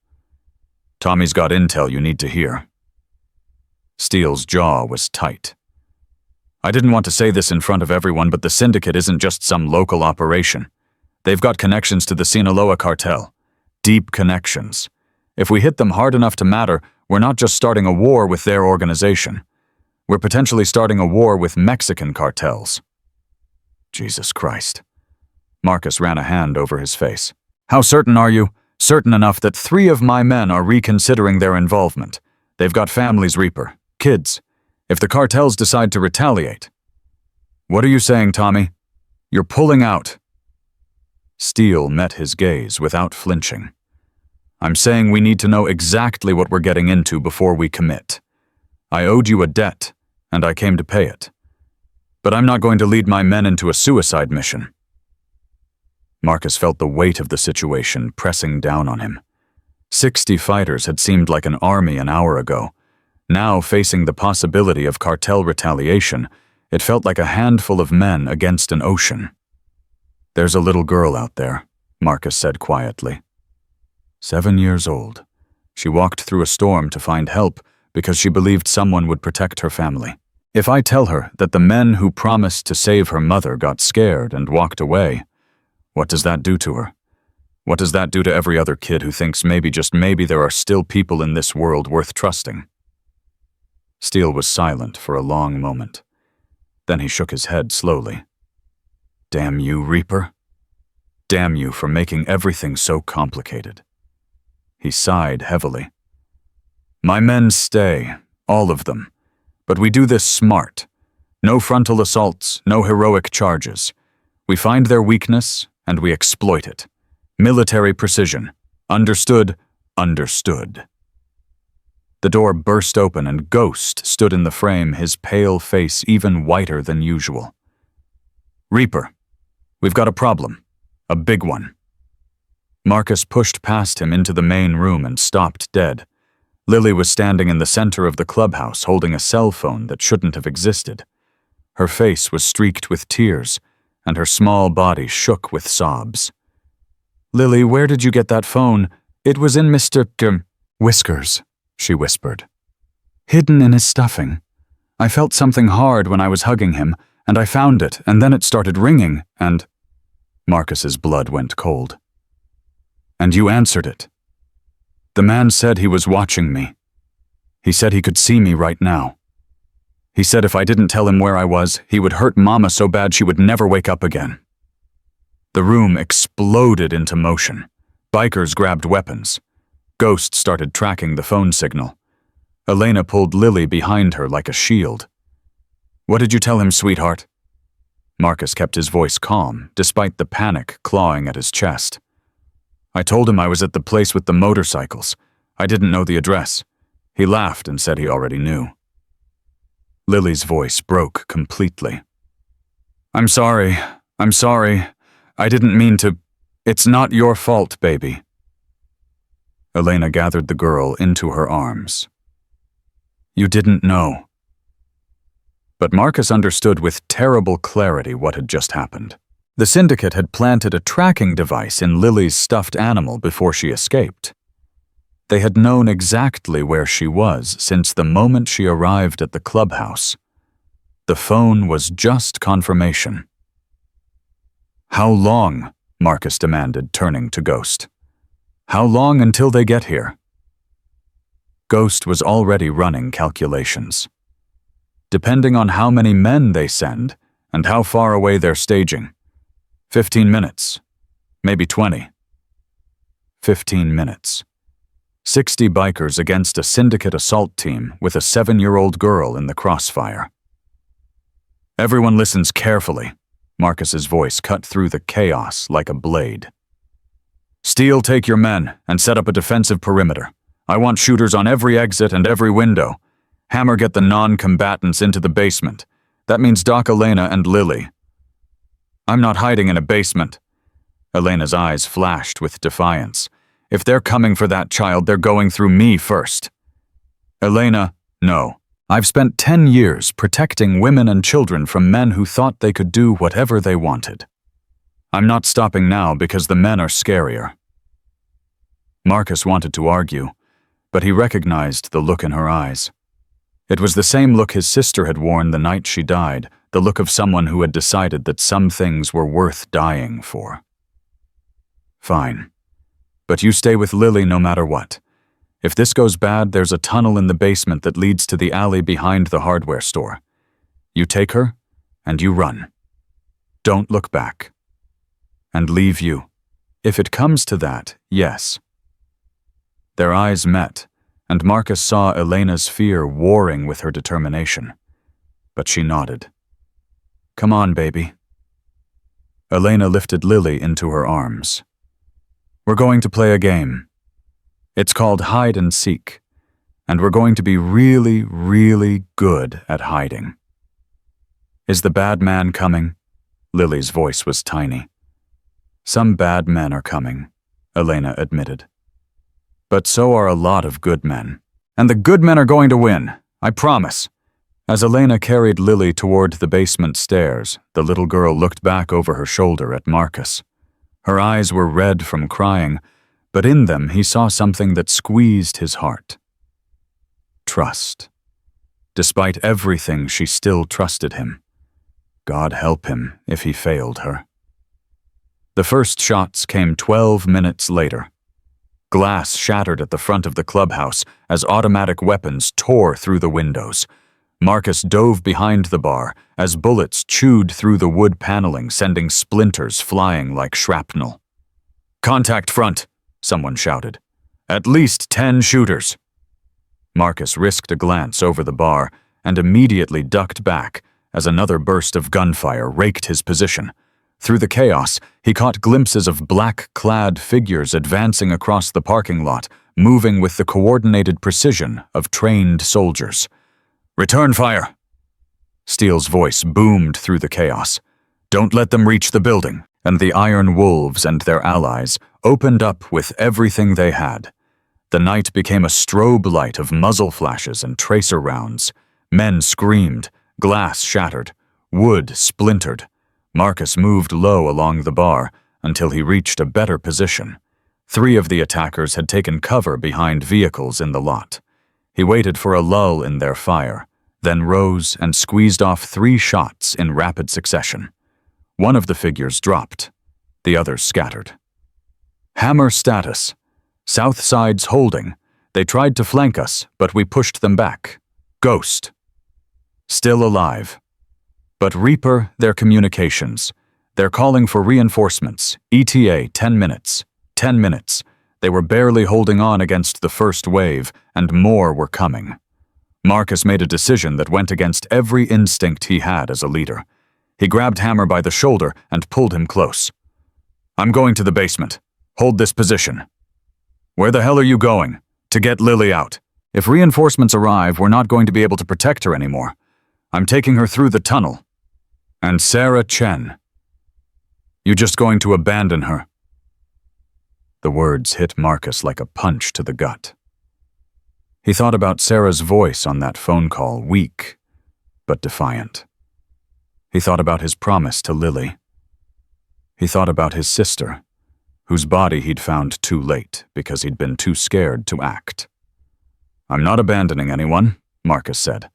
A: "Tommy's got intel you need to hear." Steele's jaw was tight. "I didn't want to say this in front of everyone, but the syndicate isn't just some local operation. They've got connections to the Sinaloa cartel. Deep connections. If we hit them hard enough to matter, we're not just starting a war with their organization. We're potentially starting a war with Mexican cartels." Jesus Christ. Marcus ran a hand over his face. "How certain are you?" "Certain enough that 3 of my men are reconsidering their involvement. They've got families, Reaper. Kids. If the cartels decide to retaliate." "What are you saying, Tommy?" "You're pulling out." Steele met his gaze without flinching. "I'm saying we need to know exactly what we're getting into before we commit. I owed you a debt, and I came to pay it. But I'm not going to lead my men into a suicide mission." Marcus felt the weight of the situation pressing down on him. 60 fighters had seemed like an army an hour ago. Now, facing the possibility of cartel retaliation, it felt like a handful of men against an ocean. "There's a little girl out there," Marcus said quietly. 7 years old. She walked through a storm to find help because she believed someone would protect her family. If I tell her that the men who promised to save her mother got scared and walked away, what does that do to her? What does that do to every other kid who thinks maybe, just maybe, there are still people in this world worth trusting? Steele was silent for a long moment. Then he shook his head slowly. "Damn you, Reaper. Damn you for making everything so complicated." He sighed heavily. "My men stay, all of them. But we do this smart. No frontal assaults, no heroic charges. We find their weakness, and we exploit it. Military precision. Understood? Understood." The door burst open and Ghost stood in the frame, his pale face even whiter than usual. "Reaper, we've got a problem. A big one." Marcus pushed past him into the main room and stopped dead. Lily was standing in the center of the clubhouse holding a cell phone that shouldn't have existed. Her face was streaked with tears, and her small body shook with sobs. "Lily, where did you get that phone? It was in Mr. Whiskers," she whispered. "Hidden in his stuffing. I felt something hard when I was hugging him, and I found it, and then it started ringing, and—" Marcus's blood went cold. "And you answered it. The man said he was watching me. He said he could see me right now. He said if I didn't tell him where I was, he would hurt Mama so bad she would never wake up again." The room exploded into motion. Bikers grabbed weapons. Ghost started tracking the phone signal. Elena pulled Lily behind her like a shield. "What did you tell him, sweetheart?" Marcus kept his voice calm, despite the panic clawing at his chest. "I told him I was at the place with the motorcycles. I didn't know the address. He laughed and said he already knew." Lily's voice broke completely. I'm sorry. I didn't mean to. It's not your fault, baby." Elena gathered the girl into her arms. "You didn't know." But Marcus understood with terrible clarity what had just happened. The syndicate had planted a tracking device in Lily's stuffed animal before she escaped. They had known exactly where she was since the moment she arrived at the clubhouse. The phone was just confirmation. "How long?" Marcus demanded, turning to Ghost. "How long until they get here?" Ghost was already running calculations. Depending on how many men they send and how far away they're staging. 15 minutes. Maybe 20. 15 minutes. 60 bikers against a syndicate assault team with a 7-year-old girl in the crossfire. "Everyone listens carefully." Marcus's voice cut through the chaos like a blade. "Steele, take your men and set up a defensive perimeter. I want shooters on every exit and every window. Hammer, get the non-combatants into the basement. That means Doc, Elena, and Lily." "I'm not hiding in a basement." Elena's eyes flashed with defiance. "If they're coming for that child, they're going through me first." "Elena, no. I've spent 10 years protecting women and children from men who thought they could do whatever they wanted. I'm not stopping now because the men are scarier." Marcus wanted to argue, but he recognized the look in her eyes. It was the same look his sister had worn the night she died, the look of someone who had decided that some things were worth dying for. "Fine. But you stay with Lily no matter what. If this goes bad, there's a tunnel in the basement that leads to the alley behind the hardware store. You take her, and you run. Don't look back. And leave you. If it comes to that, yes." Their eyes met, and Marcus saw Elena's fear warring with her determination. But she nodded. "Come on, baby." Elena lifted Lily into her arms. "We're going to play a game. It's called hide and seek, and we're going to be really, really good at hiding." "Is the bad man coming?" Lily's voice was tiny. "Some bad men are coming," Elena admitted. "But so are a lot of good men. And the good men are going to win, I promise." As Elena carried Lily toward the basement stairs, the little girl looked back over her shoulder at Marcus. Her eyes were red from crying, but in them he saw something that squeezed his heart. Trust. Despite everything, she still trusted him. God help him if he failed her. The first shots came 12 minutes later. Glass shattered at the front of the clubhouse as automatic weapons tore through the windows. Marcus dove behind the bar as bullets chewed through the wood paneling, sending splinters flying like shrapnel. "Contact front," someone shouted. "At least 10 shooters." Marcus risked a glance over the bar and immediately ducked back as another burst of gunfire raked his position. Through the chaos, he caught glimpses of black-clad figures advancing across the parking lot, moving with the coordinated precision of trained soldiers. "Return fire!" Steele's voice boomed through the chaos. "Don't let them reach the building," and the Iron Wolves and their allies opened up with everything they had. The night became a strobe light of muzzle flashes and tracer rounds. Men screamed, glass shattered, wood splintered. Marcus moved low along the bar until he reached a better position. 3 of the attackers had taken cover behind vehicles in the lot. He waited for a lull in their fire, then rose and squeezed off 3 shots in rapid succession. One of the figures dropped. The others scattered. Hammer status. South side's holding. They tried to flank us, but we pushed them back. Ghost. Still alive. But Reaper, their communications. They're calling for reinforcements. ETA 10 minutes. 10 minutes. They were barely holding on against the first wave, and more were coming. Marcus made a decision that went against every instinct he had as a leader. He grabbed Hammer by the shoulder and pulled him close. "I'm going to the basement. Hold this position." "Where the hell are you going?" "To get Lily out. If reinforcements arrive, we're not going to be able to protect her anymore. I'm taking her through the tunnel." "And Sarah Chen. You just going to abandon her?" The words hit Marcus like a punch to the gut. He thought about Sarah's voice on that phone call, weak but defiant. He thought about his promise to Lily. He thought about his sister, whose body he'd found too late because he'd been too scared to act. "I'm not abandoning anyone," Marcus said.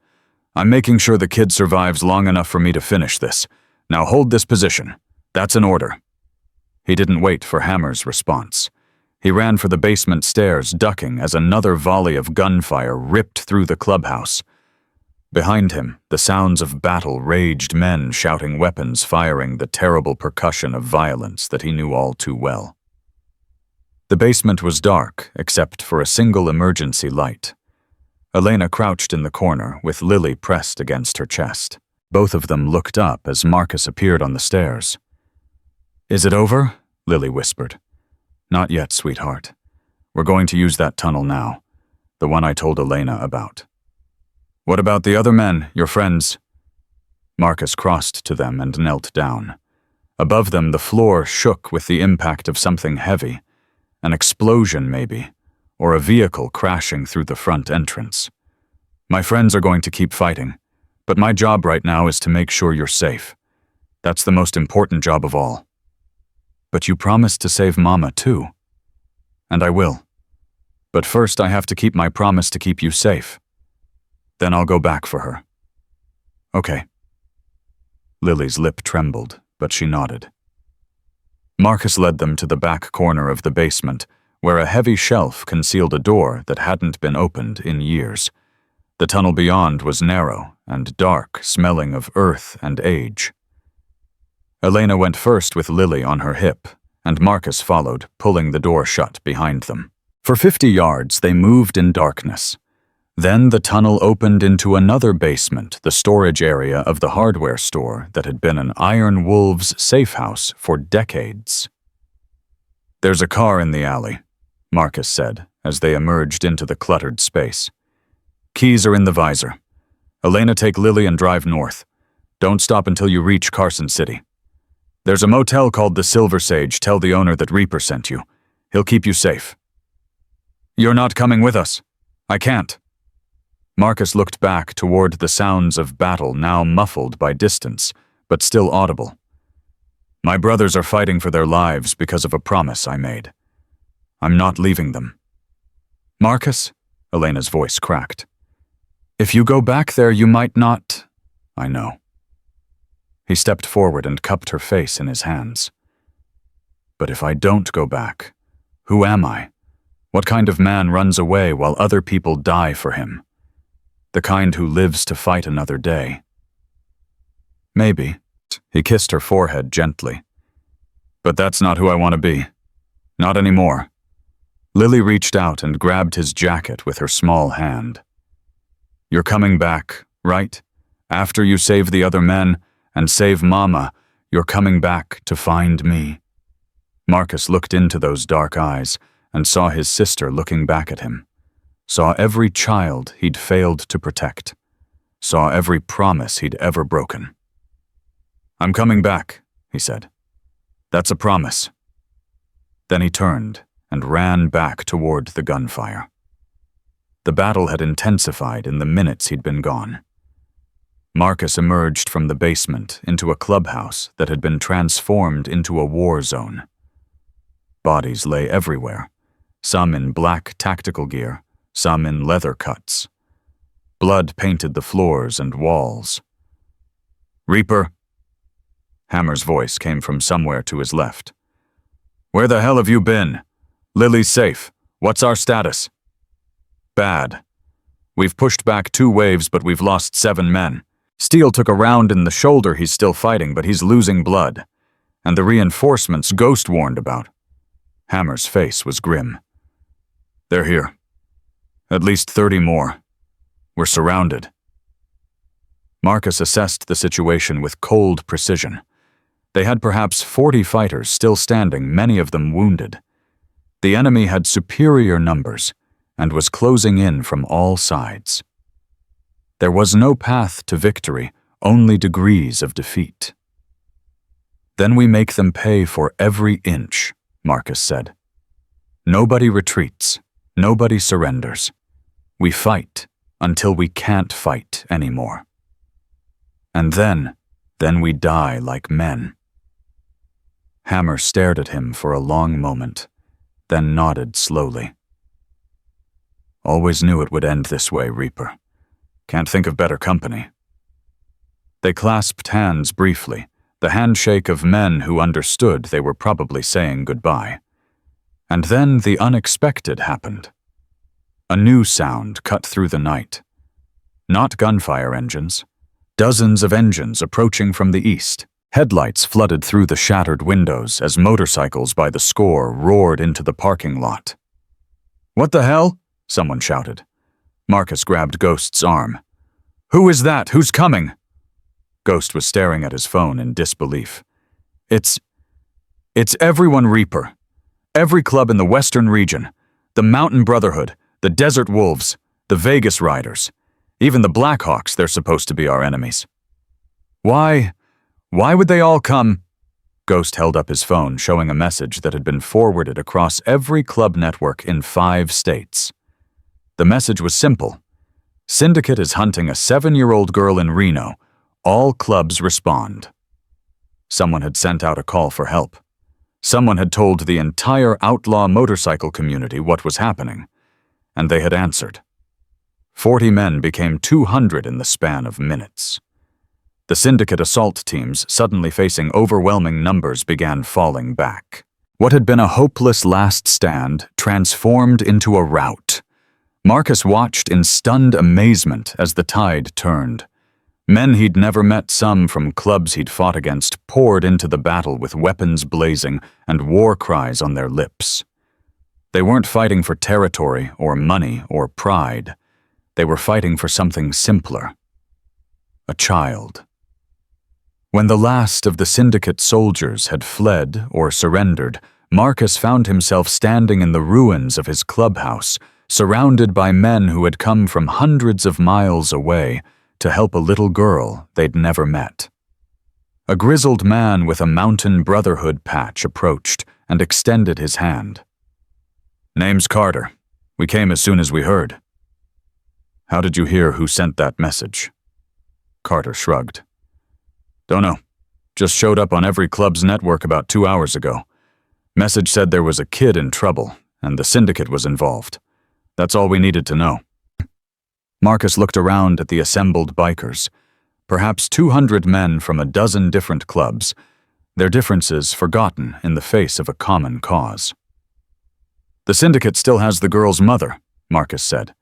A: "I'm making sure the kid survives long enough for me to finish this. Now hold this position. That's an order." He didn't wait for Hammer's response. He ran for the basement stairs, ducking as another volley of gunfire ripped through the clubhouse. Behind him, the sounds of battle raged, men shouting, weapons firing, the terrible percussion of violence that he knew all too well. The basement was dark, except for a single emergency light. Elena crouched in the corner, with Lily pressed against her chest. Both of them looked up as Marcus appeared on the stairs. "Is it over?" Lily whispered. "Not yet, sweetheart. We're going to use that tunnel now, the one I told Elena about." "What about the other men, your friends?" Marcus crossed to them and knelt down. Above them, the floor shook with the impact of something heavy. An explosion, maybe, or a vehicle crashing through the front entrance. "My friends are going to keep fighting, but my job right now is to make sure you're safe. That's the most important job of all." "But you promised to save Mama, too." "And I will. But first I have to keep my promise to keep you safe. Then I'll go back for her." "Okay." Lily's lip trembled, but she nodded. Marcus led them to the back corner of the basement, where a heavy shelf concealed a door that hadn't been opened in years. The tunnel beyond was narrow and dark, smelling of earth and age. Elena went first with Lily on her hip, and Marcus followed, pulling the door shut behind them. For 50 yards, they moved in darkness. Then the tunnel opened into another basement, the storage area of the hardware store that had been an Iron Wolves safe house for decades. "There's a car in the alley," Marcus said, as they emerged into the cluttered space. "Keys are in the visor. Elena, take Lily and drive north. Don't stop until you reach Carson City. There's a motel called the Silver Sage. Tell the owner that Reaper sent you. He'll keep you safe." "You're not coming with us." "I can't." Marcus looked back toward the sounds of battle, now muffled by distance, but still audible. "My brothers are fighting for their lives because of a promise I made. I'm not leaving them." "Marcus," Elena's voice cracked. "If you go back there, you might not—" "I know." He stepped forward and cupped her face in his hands. "But if I don't go back, who am I? What kind of man runs away while other people die for him? The kind who lives to fight another day." "Maybe." He kissed her forehead gently. "But that's not who I want to be. Not anymore." Lily reached out and grabbed his jacket with her small hand. "You're coming back, right? After you save the other men and save Mama, you're coming back to find me." Marcus looked into those dark eyes and saw his sister looking back at him. Saw every child he'd failed to protect. Saw every promise he'd ever broken. "I'm coming back," he said. "That's a promise." Then he turned and ran back toward the gunfire. The battle had intensified in the minutes he'd been gone. Marcus emerged from the basement into a clubhouse that had been transformed into a war zone. Bodies lay everywhere, some in black tactical gear, some in leather cuts. Blood painted the floors and walls. "Reaper?" Hammer's voice came from somewhere to his left. "Where the hell have you been? Lily's safe. What's our status?" "Bad. We've pushed back 2 waves, but we've lost 7 men. Steele took a round in the shoulder. He's still fighting, but he's losing blood. And the reinforcements Ghost warned about." Hammer's face was grim. "They're here. At least 30 more. We're surrounded. Marcus assessed the situation with cold precision. They had perhaps 40 fighters still standing, many of them wounded. The enemy had superior numbers and was closing in from all sides. There was no path to victory, only degrees of defeat. Then we make them pay for every inch, Marcus said. Nobody retreats, nobody surrenders. We fight until we can't fight anymore. And then we die like men. Hammer stared at him for a long moment, then nodded slowly. Always knew it would end this way, Reaper. Can't think of better company. They clasped hands briefly, the handshake of men who understood they were probably saying goodbye. And then the unexpected happened. A new sound cut through the night. Not gunfire engines. Dozens of engines approaching from the east. Headlights flooded through the shattered windows as motorcycles by the score roared into the parking lot. "What the hell?" someone shouted. Marcus grabbed Ghost's arm. "Who is that? Who's coming?" Ghost was staring at his phone in disbelief. It's everyone, Reaper. Every club in the Western region. The Mountain Brotherhood, the Desert Wolves, the Vegas Riders. Even the Blackhawks, they're supposed to be our enemies. Why would they all come? Ghost held up his phone, showing a message that had been forwarded across every club network in 5 states. The message was simple. Syndicate is hunting a 7-year-old girl in Reno. All clubs respond. Someone had sent out a call for help. Someone had told the entire outlaw motorcycle community what was happening, and they had answered. 40 men became 200 in the span of minutes. The syndicate assault teams, suddenly facing overwhelming numbers, began falling back. What had been a hopeless last stand transformed into a rout. Marcus watched in stunned amazement as the tide turned. Men he'd never met, some from clubs he'd fought against, poured into the battle with weapons blazing and war cries on their lips. They weren't fighting for territory or money or pride. They were fighting for something simpler. A child. When the last of the syndicate soldiers had fled or surrendered, Marcus found himself standing in the ruins of his clubhouse, surrounded by men who had come from hundreds of miles away to help a little girl they'd never met. A grizzled man with a Mountain Brotherhood patch approached and extended his hand. "Name's Carter. We came as soon as we heard." "How did you hear who sent that message?" Carter shrugged. "Don't know. Just showed up on every club's network about 2 hours ago. Message said there was a kid in trouble, and the syndicate was involved. That's all we needed to know." Marcus looked around at the assembled bikers, perhaps 200 men from a dozen different clubs, their differences forgotten in the face of a common cause. "The syndicate still has the girl's mother," Marcus said.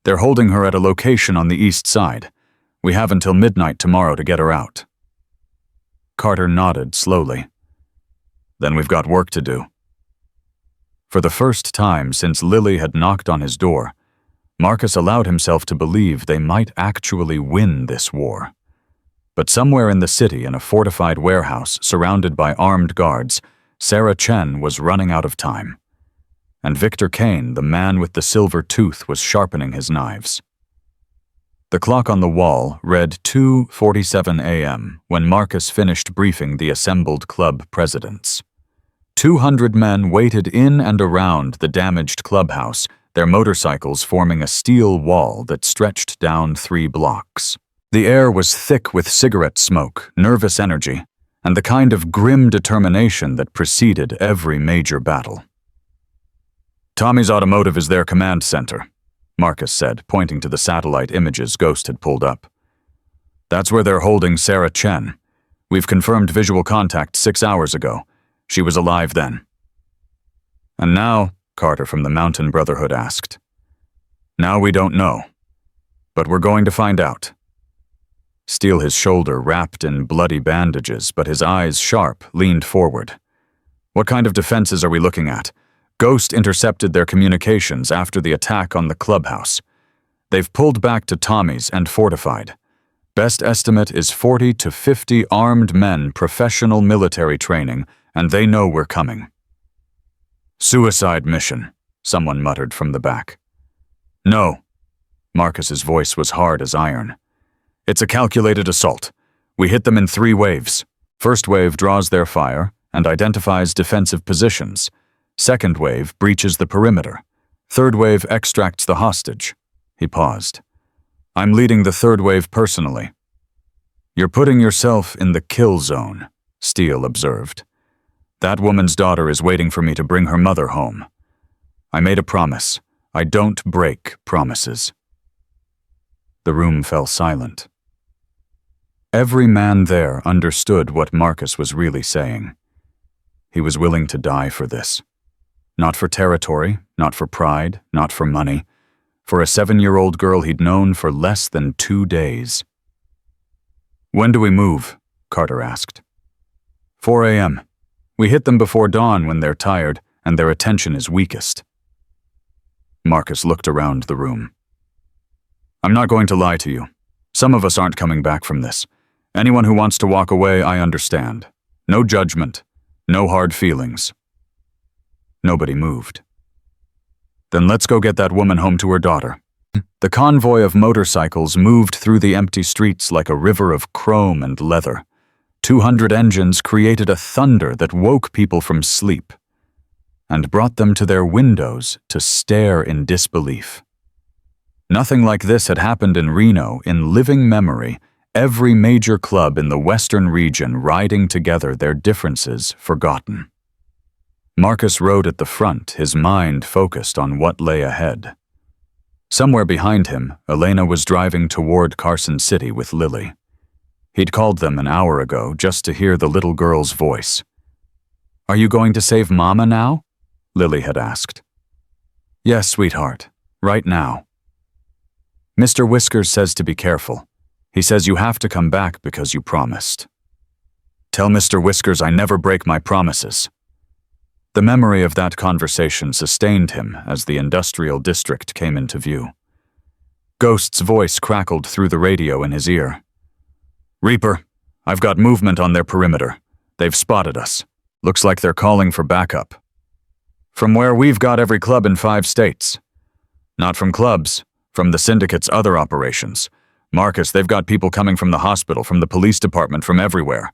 A: "They're holding her at a location on the east side. We have until midnight tomorrow to get her out." Carter nodded slowly. "Then we've got work to do." For the first time since Lily had knocked on his door, Marcus allowed himself to believe they might actually win this war. But somewhere in the city, in a fortified warehouse surrounded by armed guards, Sarah Chen was running out of time. And Victor Kane, the man with the silver tooth, was sharpening his knives. The clock on the wall read 2:47 a.m. when Marcus finished briefing the assembled club presidents. 200 men waited in and around the damaged clubhouse, their motorcycles forming a steel wall that stretched down 3 blocks. The air was thick with cigarette smoke, nervous energy, and the kind of grim determination that preceded every major battle. "Tommy's Automotive is their command center," Marcus said, pointing to the satellite images Ghost had pulled up. "That's where they're holding Sarah Chen. We've confirmed visual contact 6 hours ago. She was alive then." "And now?" Carter from the Mountain Brotherhood asked. "Now we don't know. But we're going to find out." Steele, his shoulder wrapped in bloody bandages, but his eyes sharp, leaned forward. "What kind of defenses are we looking at? Ghost intercepted their communications after the attack on the clubhouse. They've pulled back to Tommy's and fortified. Best estimate is 40 to 50 armed men, professional military training, and they know we're coming. Suicide mission, someone muttered from the back. No. Marcus's voice was hard as iron. It's a calculated assault. We hit them in 3 waves. First wave draws their fire and identifies defensive positions. Second wave breaches the perimeter. Third wave extracts the hostage. He paused. I'm leading the third wave personally. You're putting yourself in the kill zone, Steele observed. That woman's daughter is waiting for me to bring her mother home. I made a promise. I don't break promises. The room fell silent. Every man there understood what Marcus was really saying. He was willing to die for this. Not for territory, not for pride, not for money. For a 7-year-old girl he'd known for less than 2 days. When do we move? Carter asked. 4 a.m. We hit them before dawn when they're tired and their attention is weakest. Marcus looked around the room. I'm not going to lie to you. Some of us aren't coming back from this. Anyone who wants to walk away, I understand. No judgment, no hard feelings. Nobody moved. Then let's go get that woman home to her daughter. The convoy of motorcycles moved through the empty streets like a river of chrome and leather. 200 engines created a thunder that woke people from sleep and brought them to their windows to stare in disbelief. Nothing like this had happened in Reno in living memory, every major club in the western region riding together, their differences forgotten. Marcus rode at the front, his mind focused on what lay ahead. Somewhere behind him, Elena was driving toward Carson City with Lily. He'd called them an hour ago just to hear the little girl's voice. Are you going to save Mama now? Lily had asked. Yes, sweetheart, right now. Mr. Whiskers says to be careful. He says you have to come back because you promised. Tell Mr. Whiskers I never break my promises. The memory of that conversation sustained him as the industrial district came into view. Ghost's voice crackled through the radio in his ear. Reaper, I've got movement on their perimeter. They've spotted us. Looks like they're calling for backup. From where we've got every club in 5 states. Not from clubs, from the syndicate's other operations. Marcus, they've got people coming from the hospital, from the police department, from everywhere.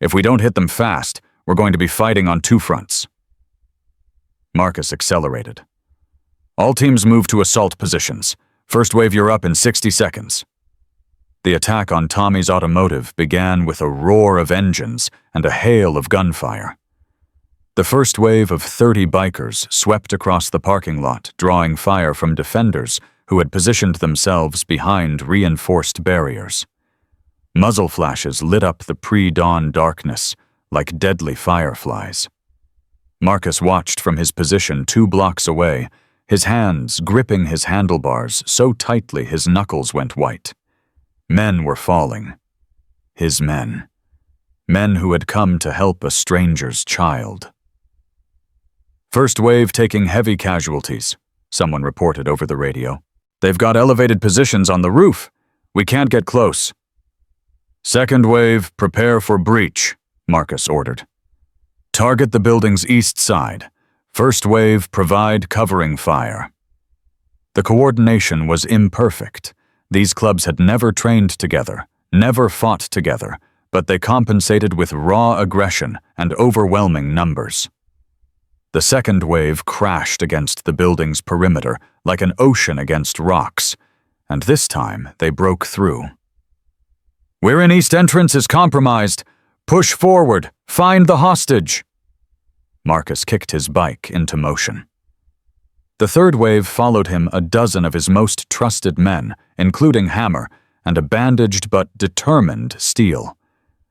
A: If we don't hit them fast, we're going to be fighting on 2 fronts. Marcus accelerated. All teams move to assault positions. First wave, you're up in 60 seconds. The attack on Tommy's automotive began with a roar of engines and a hail of gunfire. The first wave of 30 bikers swept across the parking lot, drawing fire from defenders who had positioned themselves behind reinforced barriers. Muzzle flashes lit up the pre-dawn darkness like deadly fireflies. Marcus watched from his position 2 blocks away, his hands gripping his handlebars so tightly his knuckles went white. Men were falling. His men. Men who had come to help a stranger's child. First wave taking heavy casualties, someone reported over the radio. They've got elevated positions on the roof. We can't get close. Second wave, prepare for breach, Marcus ordered. Target the building's east side. First wave, provide covering fire. The coordination was imperfect. These clubs had never trained together, never fought together, but they compensated with raw aggression and overwhelming numbers. The second wave crashed against the building's perimeter like an ocean against rocks, and this time they broke through. We're in East Entrance is compromised. Push forward. Find the hostage. Marcus kicked his bike into motion. The third wave followed him a dozen of his most trusted men, including Hammer, and a bandaged but determined Steele.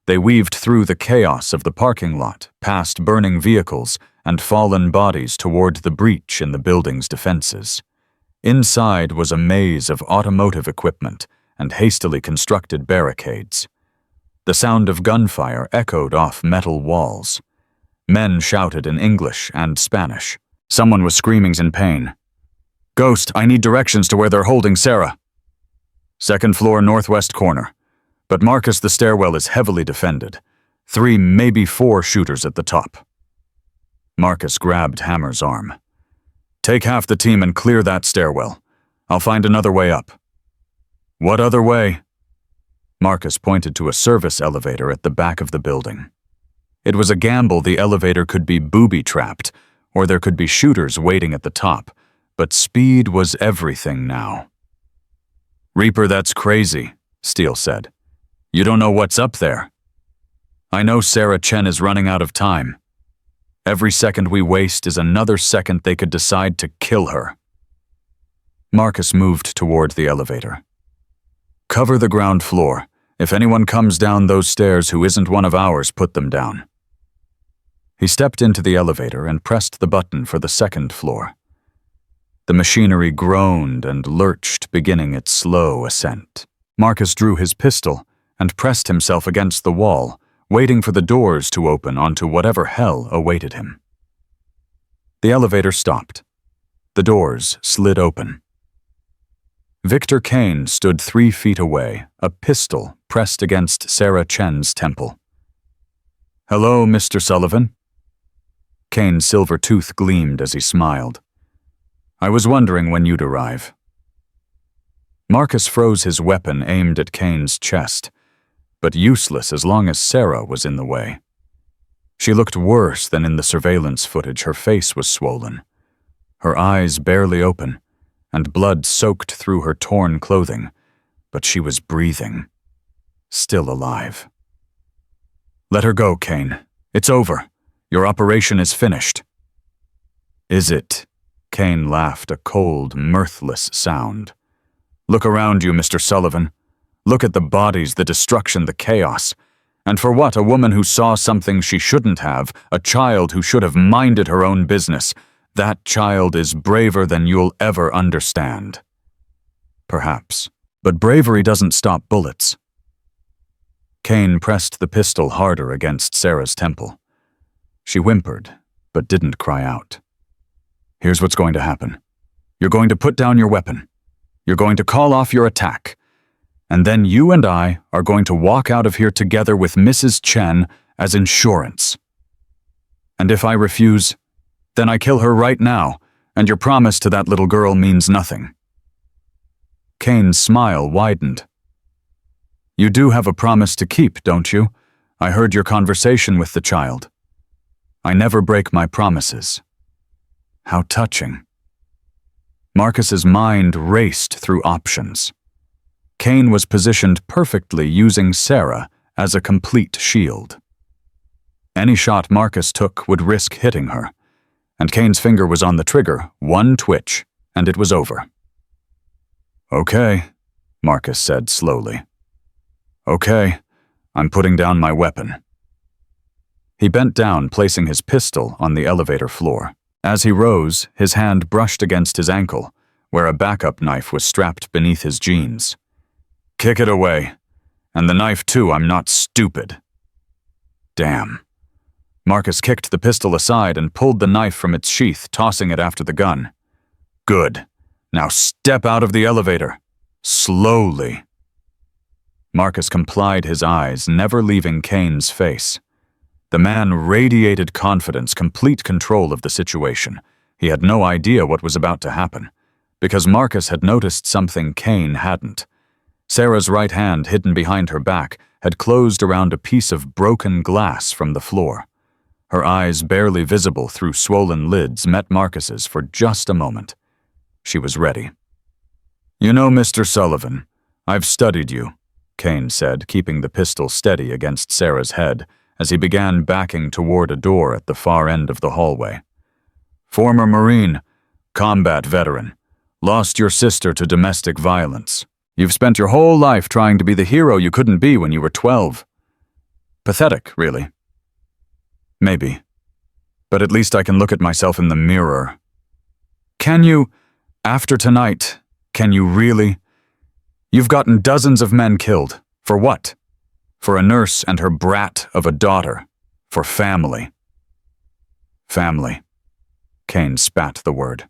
A: They weaved through the chaos of the parking lot, past burning vehicles and fallen bodies toward the breach in the building's defenses. Inside was a maze of automotive equipment and hastily constructed barricades. The sound of gunfire echoed off metal walls. Men shouted in English and Spanish. Someone was screaming in pain. Ghost, I need directions to where they're holding Sarah. Second floor northwest corner. But Marcus, the stairwell is heavily defended. 3, maybe 4 shooters at the top. Marcus grabbed Hammer's arm. Take half the team and clear that stairwell. I'll find another way up. What other way? Marcus pointed to a service elevator at the back of the building. It was a gamble the elevator could be booby-trapped, or there could be shooters waiting at the top, but speed was everything now. Reaper, that's crazy, Steele said. You don't know what's up there. I know Sarah Chen is running out of time. Every second we waste is another second they could decide to kill her. Marcus moved toward the elevator. Cover the ground floor. If anyone comes down those stairs who isn't one of ours, put them down. He stepped into the elevator and pressed the button for the second floor. The machinery groaned and lurched, beginning its slow ascent. Marcus drew his pistol and pressed himself against the wall, waiting for the doors to open onto whatever hell awaited him. The elevator stopped. The doors slid open. Victor Kane stood 3 feet away, a pistol pressed against Sarah Chen's temple. Hello, Mr. Sullivan. Kane's silver tooth gleamed as he smiled. I was wondering when you'd arrive. Marcus froze his weapon aimed at Kane's chest, but useless as long as Sarah was in the way. She looked worse than in the surveillance footage. Her face was swollen, her eyes barely open, and blood soaked through her torn clothing, but she was breathing, still alive. Let her go, Kane. It's over. Your operation is finished. Is it? Kane laughed, a cold, mirthless sound. Look around you, Mr. Sullivan. Look at the bodies, the destruction, the chaos. And for what? A woman who saw something she shouldn't have, a child who should have minded her own business. That child is braver than you'll ever understand. Perhaps. But bravery doesn't stop bullets. Kane pressed the pistol harder against Sarah's temple. She whimpered, but didn't cry out. Here's what's going to happen. You're going to put down your weapon. You're going to call off your attack. And then you and I are going to walk out of here together with Mrs. Chen as insurance. And if I refuse, then I kill her right now, and your promise to that little girl means nothing. Kane's smile widened. You do have a promise to keep, don't you? I heard your conversation with the child. I never break my promises. How touching. Marcus's mind raced through options. Kane was positioned perfectly, using Sarah as a complete shield. Any shot Marcus took would risk hitting her, and Kane's finger was on the trigger, one twitch, and it was over. Okay, Marcus said slowly. Okay, I'm putting down my weapon. He bent down, placing his pistol on the elevator floor. As he rose, his hand brushed against his ankle, where a backup knife was strapped beneath his jeans. Kick it away. And the knife too, I'm not stupid. Damn. Marcus kicked the pistol aside and pulled the knife from its sheath, tossing it after the gun. Good. Now step out of the elevator. Slowly. Marcus complied, his eyes never leaving Kane's face. The man radiated confidence, complete control of the situation. He had no idea what was about to happen, because Marcus had noticed something Kane hadn't. Sarah's right hand, hidden behind her back, had closed around a piece of broken glass from the floor. Her eyes, barely visible through swollen lids, met Marcus's for just a moment. She was ready. You know, Mr. Sullivan, I've studied you, Kane said, keeping the pistol steady against Sarah's head, as he began backing toward a door at the far end of the hallway. Former Marine, combat veteran, lost your sister to domestic violence. You've spent your whole life trying to be the hero you couldn't be when you were 12. Pathetic, really. Maybe. But at least I can look at myself in the mirror. Can you, after tonight, can you really? You've gotten dozens of men killed. For what? For a nurse and her brat of a daughter. For family. Family. Kane spat the word.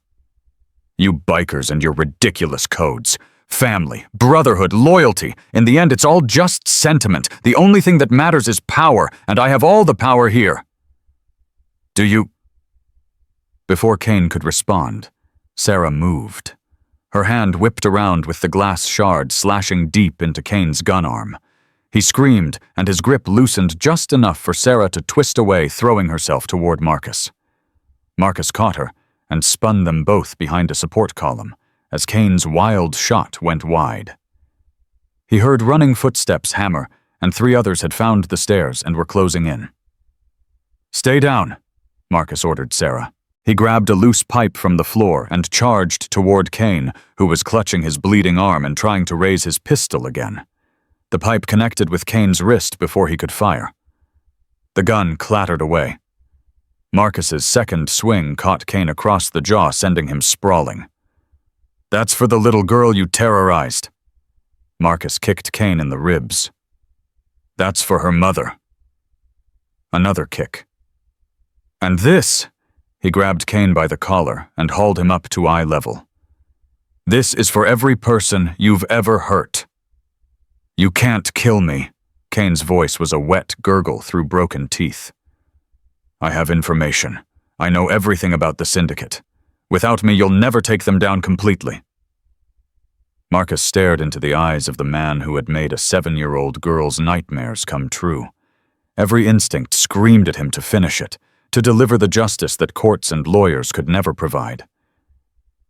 A: You bikers and your ridiculous codes. Family, brotherhood, loyalty. In the end, it's all just sentiment. The only thing that matters is power, and I have all the power here. Do you... Before Kane could respond, Sarah moved. Her hand whipped around with the glass shard slashing deep into Kane's gun arm. He screamed, and his grip loosened just enough for Sarah to twist away, throwing herself toward Marcus. Marcus caught her and spun them both behind a support column as Kane's wild shot went wide. He heard running footsteps hammer, and 3 others had found the stairs and were closing in. "Stay down," Marcus ordered Sarah. He grabbed a loose pipe from the floor and charged toward Kane, who was clutching his bleeding arm and trying to raise his pistol again. The pipe connected with Kane's wrist before he could fire. The gun clattered away. Marcus's second swing caught Kane across the jaw, sending him sprawling. "That's for the little girl you terrorized." Marcus kicked Kane in the ribs. "That's for her mother." Another kick. "And this," he grabbed Kane by the collar and hauled him up to eye level. "This is for every person you've ever hurt." "You can't kill me." Kane's voice was a wet gurgle through broken teeth. "I have information. I know everything about the syndicate. Without me, you'll never take them down completely." Marcus stared into the eyes of the man who had made a 7-year-old girl's nightmares come true. Every instinct screamed at him to finish it, to deliver the justice that courts and lawyers could never provide.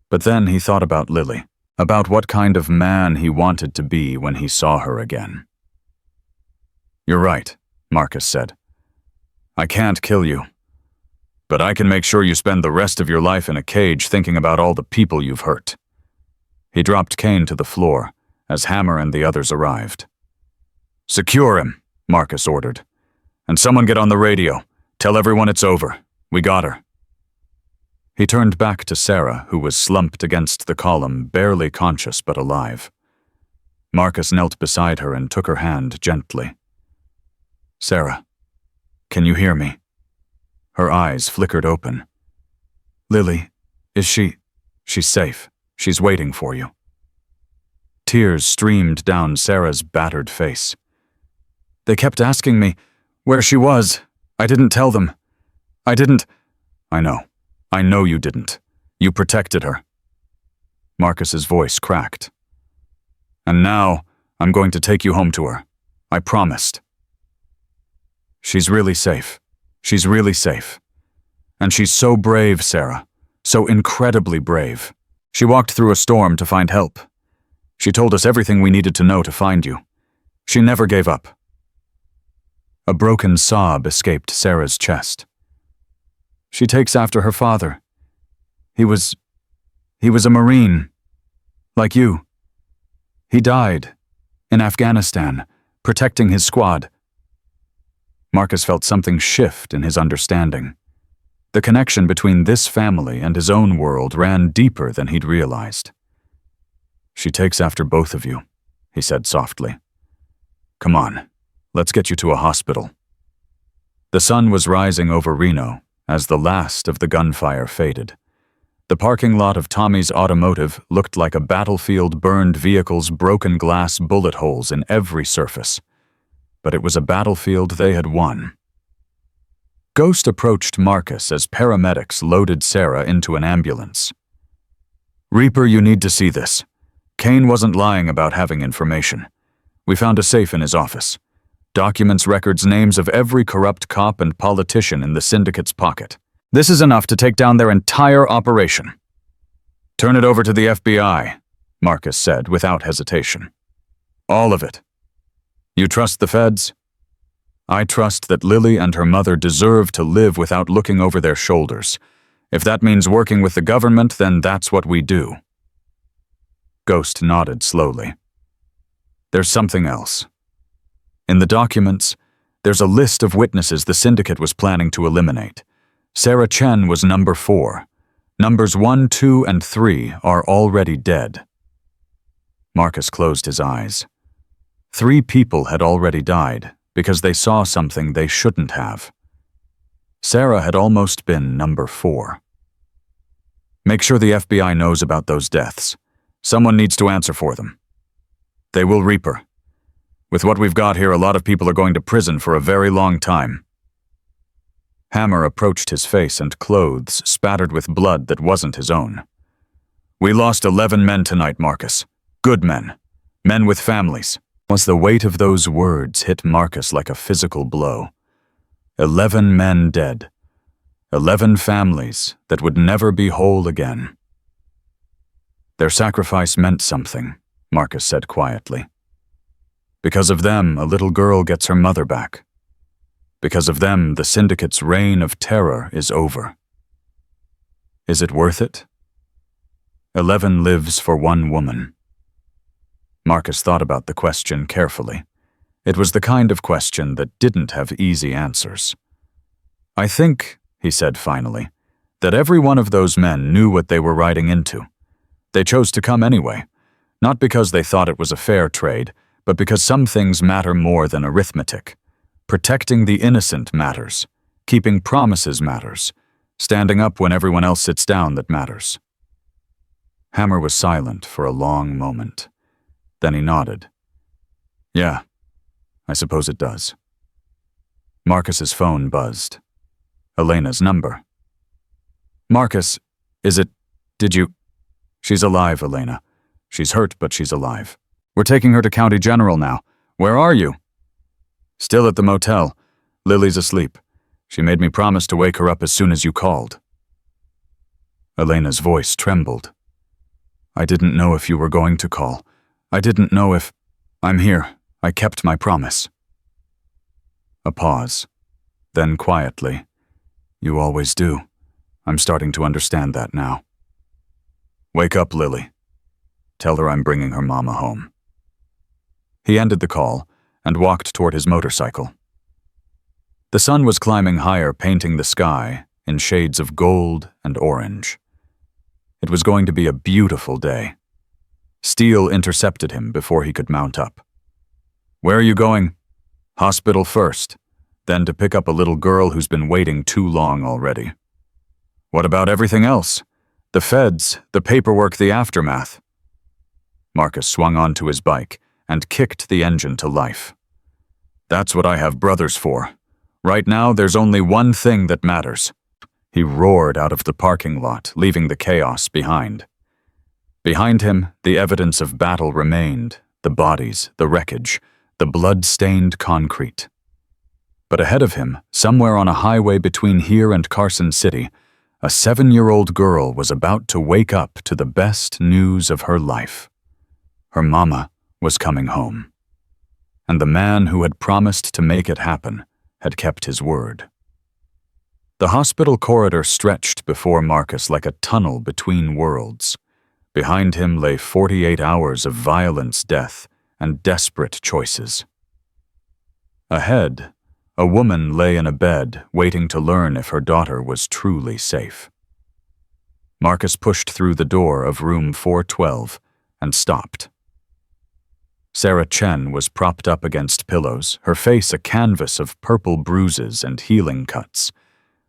A: But then he thought about Lily, about what kind of man he wanted to be when he saw her again. "You're right," Marcus said. "I can't kill you. But I can make sure you spend the rest of your life in a cage thinking about all the people you've hurt." He dropped Kane to the floor as Hammer and the others arrived. "Secure him," Marcus ordered. "And someone get on the radio. Tell everyone it's over. We got her." He turned back to Sarah, who was slumped against the column, barely conscious but alive. Marcus knelt beside her and took her hand gently. "Sarah, can you hear me?" Her eyes flickered open. "Lily, is she... She's safe. She's waiting for you." Tears streamed down Sarah's battered face. "They kept asking me where she was. I didn't tell them. I didn't..." "I know. I know you didn't. You protected her." Marcus's voice cracked. "And now, I'm going to take you home to her. I promised." "She's really safe. She's really safe. And she's so brave, Sarah. So incredibly brave. She walked through a storm to find help. She told us everything we needed to know to find you. She never gave up." A broken sob escaped Sarah's chest. "She takes after her father. He was a Marine. Like you. He died in Afghanistan, protecting his squad." Marcus felt something shift in his understanding. The connection between this family and his own world ran deeper than he'd realized. "She takes after both of you," he said softly. "Come on, let's get you to a hospital." The sun was rising over Reno as the last of the gunfire faded. The parking lot of Tommy's Automotive looked like a battlefield, burned vehicles, broken glass, bullet holes in every surface. But it was a battlefield they had won. Ghost approached Marcus as paramedics loaded Sarah into an ambulance. "Reaper, you need to see this. Kane wasn't lying about having information. We found a safe in his office. Documents, records, names of every corrupt cop and politician in the syndicate's pocket. This is enough to take down their entire operation." "Turn it over to the FBI," Marcus said without hesitation. "All of it. You trust the feds? I trust that Lily and her mother deserve to live without looking over their shoulders. If that means working with the government, then that's what we do." Ghost nodded slowly. "There's something else. In the documents, there's a list of witnesses the syndicate was planning to eliminate. Sarah Chen was number 4. Numbers 1, 2, and 3 are already dead." Marcus closed his eyes. 3 people had already died because they saw something they shouldn't have. Sarah had almost been number 4. "Make sure the FBI knows about those deaths. Someone needs to answer for them. They will Reaper. With what we've got here, a lot of people are going to prison for a very long time. Hammer approached his face and clothes spattered with blood that wasn't his own. We lost 11 men tonight, Marcus. Good men. Men with families. As the weight of those words hit Marcus like a physical blow. 11 men dead. 11 families that would never be whole again. Their sacrifice meant something, Marcus said quietly. Because of them, a little girl gets her mother back. Because of them, the syndicate's reign of terror is over. Is it worth it? 11 lives for one woman. Marcus thought about the question carefully. It was the kind of question that didn't have easy answers. I think, he said finally, that every one of those men knew what they were riding into. They chose to come anyway, not because they thought it was a fair trade, but because some things matter more than arithmetic. Protecting the innocent matters. Keeping promises matters. Standing up when everyone else sits down that matters. Hammer was silent for a long moment. Then he nodded. Yeah, I suppose it does. Marcus's phone buzzed. Elena's number. Marcus, did you? She's alive, Elena. She's hurt, but she's alive. We're taking her to County General now. Where are you? Still at the motel. Lily's asleep. She made me promise to wake her up as soon as you called. Elena's voice trembled. I didn't know if you were going to call. I didn't know if... I'm here. I kept my promise. A pause. Then quietly. You always do. I'm starting to understand that now. Wake up, Lily. Tell her I'm bringing her mama home. He ended the call and walked toward his motorcycle. The sun was climbing higher, painting the sky in shades of gold and orange. It was going to be a beautiful day. Steele intercepted him before he could mount up. Where are you going? Hospital first, then to pick up a little girl who's been waiting too long already. What about everything else? The feds, the paperwork, the aftermath. Marcus swung onto his bike and kicked the engine to life. That's what I have brothers for. Right now, there's only one thing that matters. He roared out of the parking lot, leaving the chaos behind. Behind him, the evidence of battle remained, the bodies, the wreckage, the blood-stained concrete. But ahead of him, somewhere on a highway between here and Carson City, a 7-year-old girl was about to wake up to the best news of her life. Her mama was coming home. And the man who had promised to make it happen had kept his word. The hospital corridor stretched before Marcus like a tunnel between worlds. Behind him lay 48 hours of violence, death, and desperate choices. Ahead, a woman lay in a bed, waiting to learn if her daughter was truly safe. Marcus pushed through the door of room 412 and stopped. Sarah Chen was propped up against pillows, her face a canvas of purple bruises and healing cuts.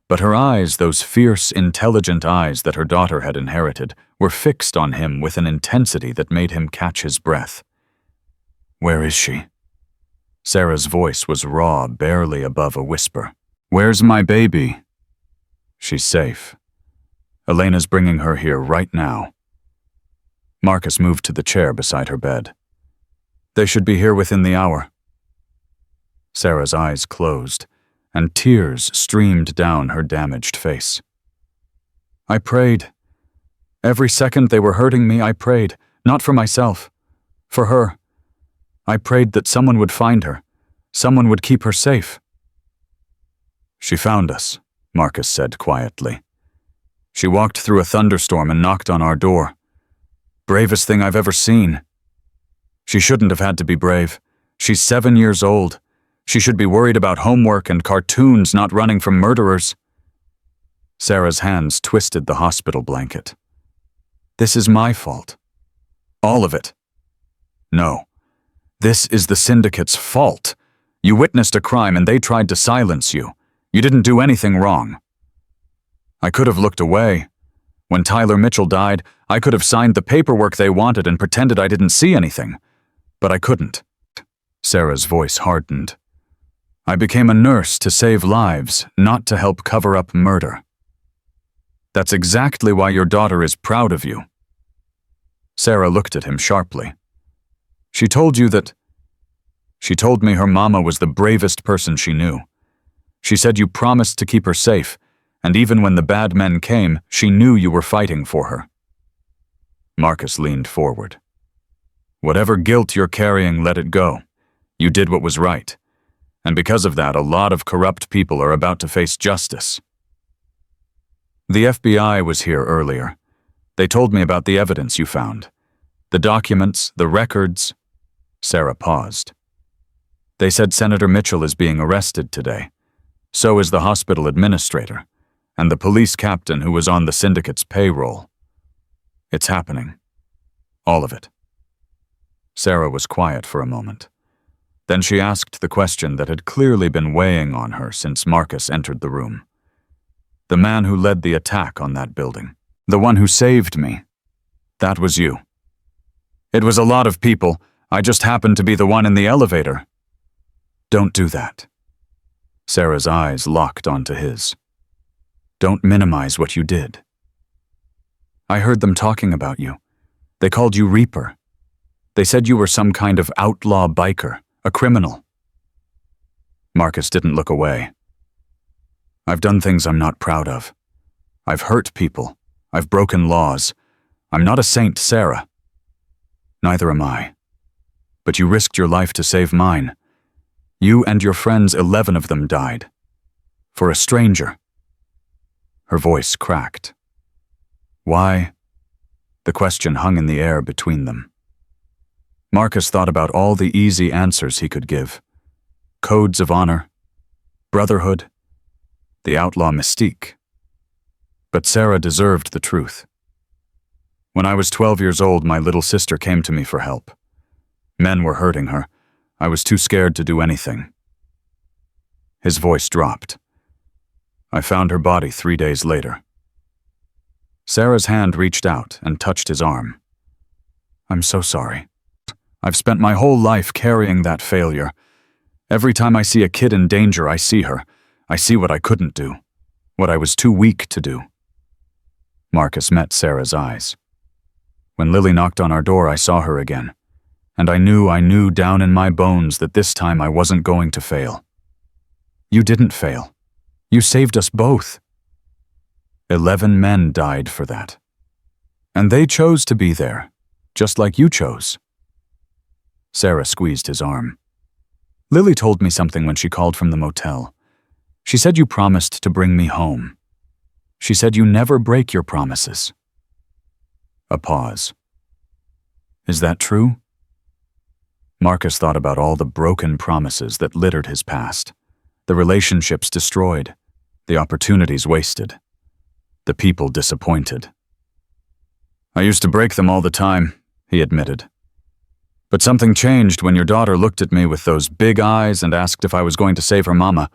A: But her eyes, those fierce, intelligent eyes that her daughter had inherited, were fixed on him with an intensity that made him catch his breath. Where is she? Sarah's voice was raw, barely above a whisper. Where's my baby? She's safe. Elena's bringing her here right now. Marcus moved to the chair beside her bed. They should be here within the hour. Sarah's eyes closed, and tears streamed down her damaged face. I prayed. Every second they were hurting me, I prayed, not for myself, for her. I prayed that someone would find her, someone would keep her safe. She found us, Marcus said quietly. She walked through a thunderstorm and knocked on our door. Bravest thing I've ever seen. She shouldn't have had to be brave. She's 7 years old. She should be worried about homework and cartoons, not running from murderers. Sarah's hands twisted the hospital blanket. This is my fault. All of it. No. This is the syndicate's fault. You witnessed a crime and they tried to silence you. You didn't do anything wrong. I could have looked away. When Tyler Mitchell died, I could have signed the paperwork they wanted and pretended I didn't see anything. But I couldn't. Sarah's voice hardened. I became a nurse to save lives, not to help cover up murder. That's exactly why your daughter is proud of you. Sarah looked at him sharply. She told me her mama was the bravest person she knew. She said you promised to keep her safe, and even when the bad men came, she knew you were fighting for her. Marcus leaned forward. Whatever guilt you're carrying, let it go. You did what was right. And because of that, a lot of corrupt people are about to face justice. The FBI was here earlier. They told me about the evidence you found. The documents, the records. Sarah paused. They said Senator Mitchell is being arrested today. So is the hospital administrator, and the police captain who was on the syndicate's payroll. It's happening. All of it. Sarah was quiet for a moment. Then she asked the question that had clearly been weighing on her since Marcus entered the room. The man who led the attack on that building. The one who saved me. That was you. It was a lot of people. I just happened to be the one in the elevator. Don't do that. Sarah's eyes locked onto his. Don't minimize what you did. I heard them talking about you. They called you Reaper. They said you were some kind of outlaw biker, a criminal. Marcus didn't look away. I've done things I'm not proud of. I've hurt people. I've broken laws. I'm not a saint, Sarah. Neither am I. But you risked your life to save mine. You and your friends, 11 of them died. For a stranger. Her voice cracked. Why? The question hung in the air between them. Marcus thought about all the easy answers he could give. Codes of honor, brotherhood, the outlaw mystique. But Sarah deserved the truth. When I was 12 years old, my little sister came to me for help. Men were hurting her. I was too scared to do anything. His voice dropped. I found her body 3 days later. Sarah's hand reached out and touched his arm. I'm so sorry. I've spent my whole life carrying that failure. Every time I see a kid in danger, I see her. I see what I couldn't do, what I was too weak to do. Marcus met Sarah's eyes. When Lily knocked on our door, I saw her again. And I knew down in my bones that this time I wasn't going to fail. You didn't fail. You saved us both. 11 men died for that. And they chose to be there, just like you chose. Sarah squeezed his arm. Lily told me something when she called from the motel. She said you promised to bring me home. She said you never break your promises. A pause. Is that true? Marcus thought about all the broken promises that littered his past, the relationships destroyed, the opportunities wasted, the people disappointed. I used to break them all the time, he admitted. But something changed when your daughter looked at me with those big eyes and asked if I was going to save her mama.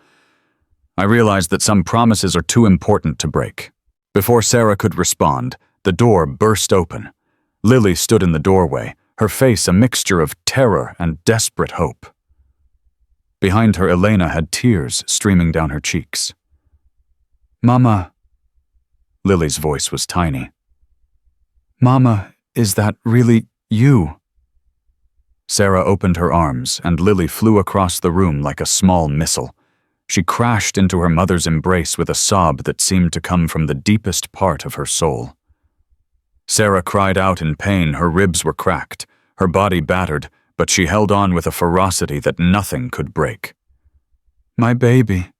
A: I realized that some promises are too important to break. Before Sarah could respond, the door burst open. Lily stood in the doorway, her face a mixture of terror and desperate hope. Behind her, Elena had tears streaming down her cheeks. Mama. Lily's voice was tiny. Mama, is that really you? Sarah opened her arms, and Lily flew across the room like a small missile. She crashed into her mother's embrace with a sob that seemed to come from the deepest part of her soul. Sarah cried out in pain. Her ribs were cracked, her body battered, but she held on with a ferocity that nothing could break. My baby.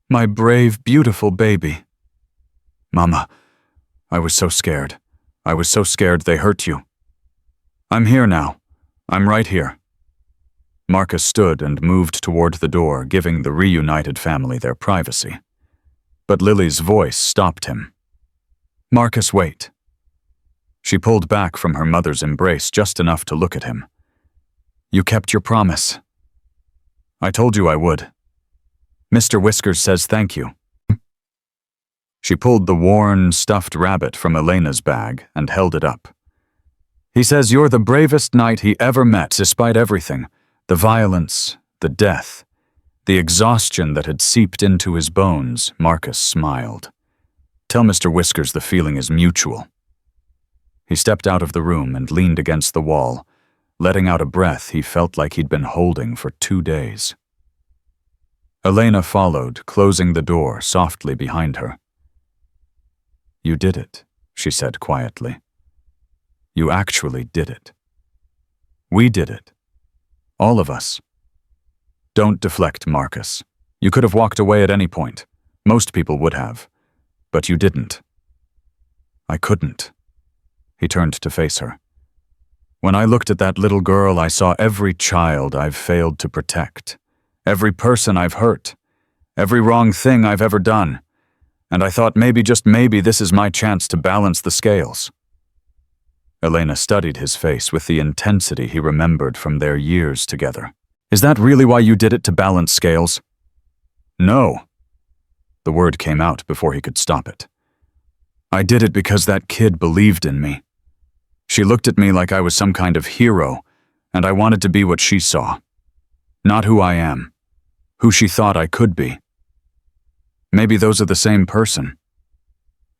A: My brave, beautiful baby. Mama, I was so scared. I was so scared they hurt you. I'm here now. I'm right here. Marcus stood and moved toward the door, giving the reunited family their privacy. But Lily's voice stopped him. Marcus, wait. She pulled back from her mother's embrace just enough to look at him. You kept your promise. I told you I would. Mr. Whiskers says thank you. She pulled the worn, stuffed rabbit from Elena's bag and held it up. He says you're the bravest knight he ever met despite everything. The violence, the death, the exhaustion that had seeped into his bones. Marcus smiled. Tell Mr. Whiskers the feeling is mutual. He stepped out of the room and leaned against the wall, letting out a breath he felt like he'd been holding for 2 days. Elena followed, closing the door softly behind her. You did it, she said quietly. You actually did it. We did it. All of us. Don't deflect, Marcus. You could have walked away at any point. Most people would have. But you didn't. I couldn't. He turned to face her. When I looked at that little girl, I saw every child I've failed to protect, every person I've hurt, every wrong thing I've ever done, and I thought maybe, just maybe, this is my chance to balance the scales. Elena studied his face with the intensity he remembered from their years together. Is that really why you did it, to balance scales? No. The word came out before he could stop it. I did it because that kid believed in me. She looked at me like I was some kind of hero, and I wanted to be what she saw. Not who I am, who she thought I could be. Maybe those are the same person.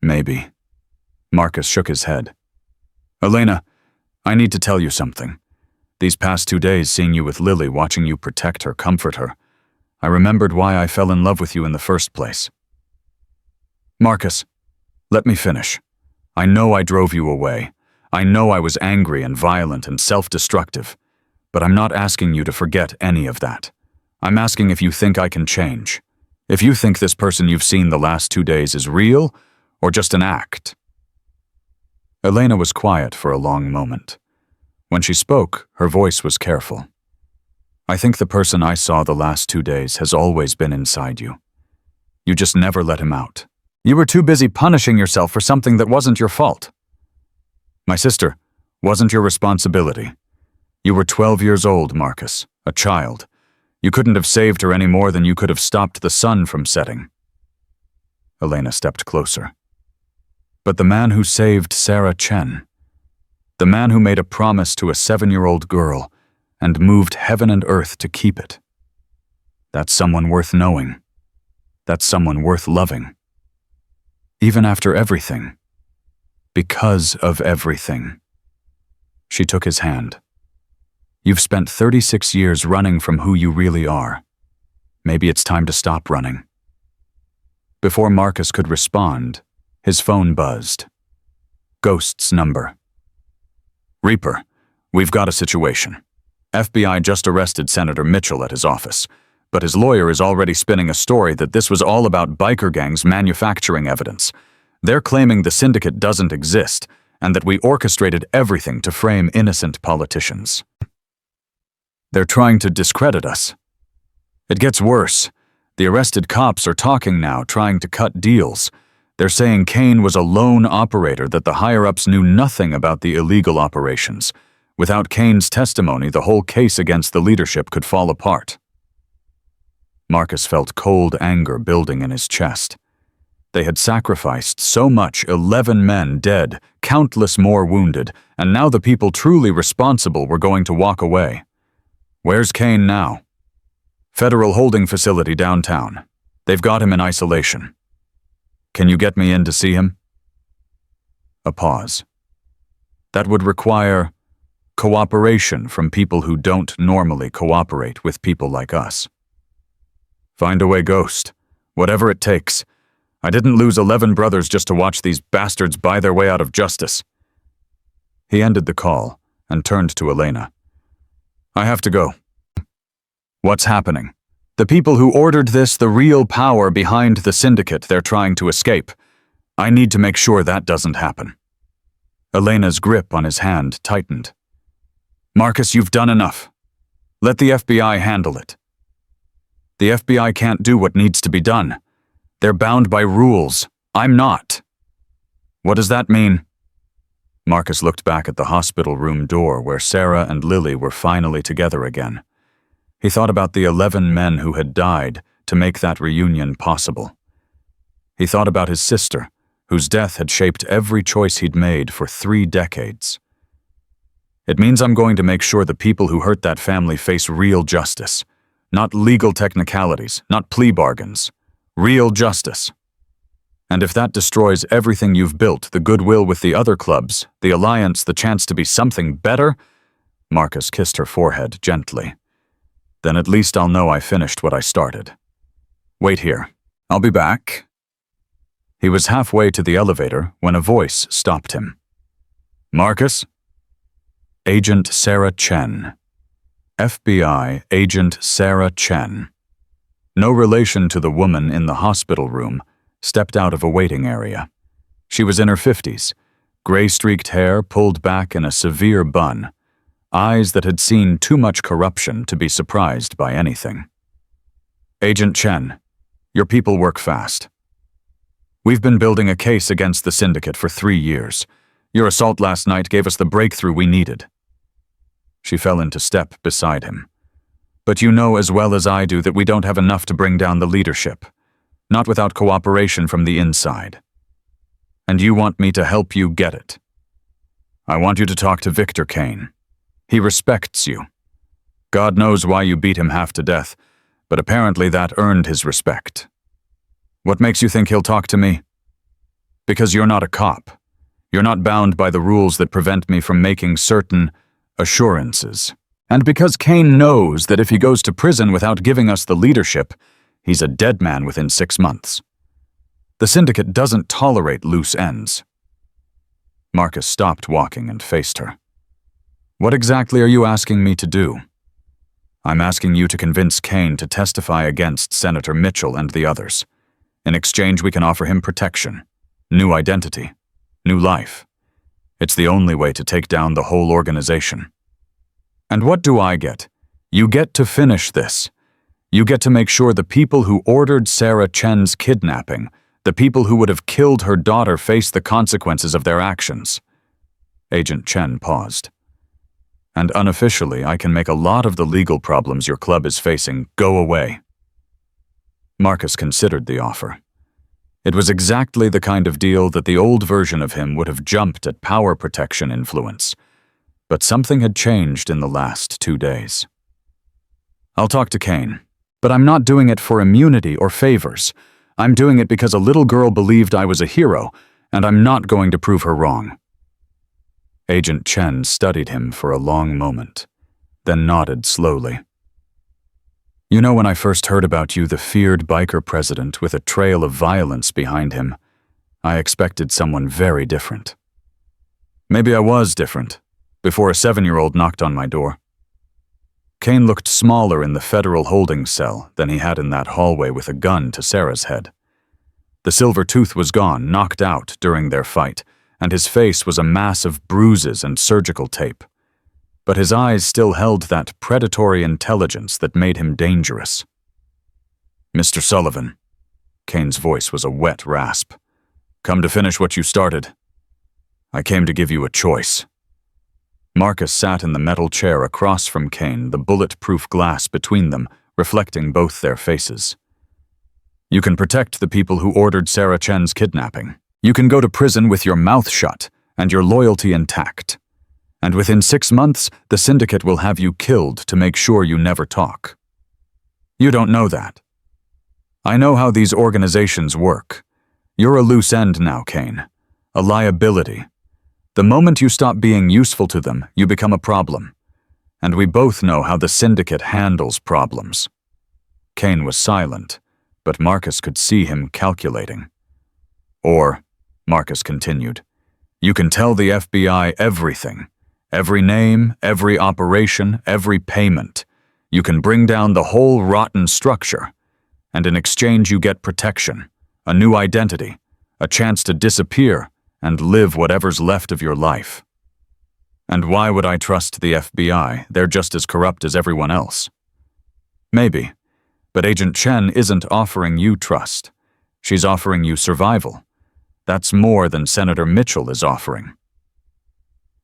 A: Maybe. Marcus shook his head. Elena, I need to tell you something. These past 2 days, seeing you with Lily, watching you protect her, comfort her, I remembered why I fell in love with you in the first place. Marcus, let me finish. I know I drove you away. I know I was angry and violent and self-destructive, but I'm not asking you to forget any of that. I'm asking if you think I can change. If you think this person you've seen the last 2 days is real or just an act. Elena was quiet for a long moment. When she spoke, her voice was careful. I think the person I saw the last 2 days has always been inside you. You just never let him out. You were too busy punishing yourself for something that wasn't your fault. My sister wasn't your responsibility. You were 12 years old, Marcus, a child. You couldn't have saved her any more than you could have stopped the sun from setting. Elena stepped closer. But the man who saved Sarah Chen, the man who made a promise to a 7-year-old girl and moved heaven and earth to keep it, that's someone worth knowing. That's someone worth loving. Even after everything. Because of everything. She took his hand. You've spent 36 years running from who you really are. Maybe it's time to stop running. Before Marcus could respond, his phone buzzed. Ghost's number. Reaper, we've got a situation. FBI just arrested Senator Mitchell at his office, but his lawyer is already spinning a story that this was all about biker gangs manufacturing evidence. They're claiming the syndicate doesn't exist, and that we orchestrated everything to frame innocent politicians. They're trying to discredit us. It gets worse. The arrested cops are talking now, trying to cut deals. They're saying Kane was a lone operator, that the higher-ups knew nothing about the illegal operations. Without Kane's testimony, the whole case against the leadership could fall apart. Marcus felt cold anger building in his chest. They had sacrificed so much, 11 men dead, countless more wounded, and now the people truly responsible were going to walk away. Where's Kane now? Federal holding facility downtown. They've got him in isolation. Can you get me in to see him? A pause. That would require cooperation from people who don't normally cooperate with people like us. Find a way, Ghost. Whatever it takes. I didn't lose 11 brothers just to watch these bastards buy their way out of justice. He ended the call and turned to Elena. I have to go. What's happening? The people who ordered this, the real power behind the syndicate, they're trying to escape. I need to make sure that doesn't happen. Elena's grip on his hand tightened. Marcus, you've done enough. Let the FBI handle it. The FBI can't do what needs to be done. They're bound by rules. I'm not. What does that mean? Marcus looked back at the hospital room door where Sarah and Lily were finally together again. He thought about the 11 men who had died to make that reunion possible. He thought about his sister, whose death had shaped every choice he'd made for 3 decades. It means I'm going to make sure the people who hurt that family face real justice. Not legal technicalities, not plea bargains. Real justice. And if that destroys everything you've built, the goodwill with the other clubs, the alliance, the chance to be something better, Marcus kissed her forehead gently. Then at least I'll know I finished what I started. Wait here. I'll be back. He was halfway to the elevator when a voice stopped him. Marcus? Agent Sarah Chen. FBI Agent Sarah Chen. No relation to the woman in the hospital room, stepped out of a waiting area. She was in her 50s, gray-streaked hair pulled back in a severe bun, eyes that had seen too much corruption to be surprised by anything. Agent Chen, your people work fast. We've been building a case against the syndicate for 3 years. Your assault last night gave us the breakthrough we needed. She fell into step beside him. But you know as well as I do that we don't have enough to bring down the leadership, not without cooperation from the inside. And you want me to help you get it. I want you to talk to Victor Kane. He respects you. God knows why you beat him half to death, but apparently that earned his respect. What makes you think he'll talk to me? Because you're not a cop. You're not bound by the rules that prevent me from making certain assurances. And because Kane knows that if he goes to prison without giving us the leadership, he's a dead man within 6 months. The syndicate doesn't tolerate loose ends. Marcus stopped walking and faced her. What exactly are you asking me to do? I'm asking you to convince Kane to testify against Senator Mitchell and the others. In exchange, we can offer him protection, new identity, new life. It's the only way to take down the whole organization. And what do I get? You get to finish this. You get to make sure the people who ordered Sarah Chen's kidnapping, the people who would have killed her daughter, face the consequences of their actions. Agent Chen paused. And unofficially, I can make a lot of the legal problems your club is facing go away. Marcus considered the offer. It was exactly the kind of deal that the old version of him would have jumped at power protection influence. But something had changed in the last 2 days. I'll talk to Kane, but I'm not doing it for immunity or favors. I'm doing it because a little girl believed I was a hero, and I'm not going to prove her wrong. Agent Chen studied him for a long moment, then nodded slowly. You know, when I first heard about you, the feared biker president with a trail of violence behind him, I expected someone very different. Maybe I was different, before a 7-year-old knocked on my door. Kane looked smaller in the federal holding cell than he had in that hallway with a gun to Sarah's head. The silver tooth was gone, knocked out during their fight, and his face was a mass of bruises and surgical tape. But his eyes still held that predatory intelligence that made him dangerous. Mr. Sullivan, Kane's voice was a wet rasp. Come to finish what you started. I came to give you a choice. Marcus sat in the metal chair across from Kane, the bulletproof glass between them, reflecting both their faces. You can protect the people who ordered Sarah Chen's kidnapping. You can go to prison with your mouth shut and your loyalty intact. And within 6 months, the syndicate will have you killed to make sure you never talk. You don't know that. I know how these organizations work. You're a loose end now, Kane. A liability. The moment you stop being useful to them, you become a problem. And we both know how the syndicate handles problems. Kane was silent, but Marcus could see him calculating. Or, Marcus continued, you can tell the FBI everything. Every name, every operation, every payment. You can bring down the whole rotten structure. And in exchange you get protection, a new identity, a chance to disappear and live whatever's left of your life. And why would I trust the FBI? They're just as corrupt as everyone else. Maybe, but Agent Chen isn't offering you trust. She's offering you survival. That's more than Senator Mitchell is offering.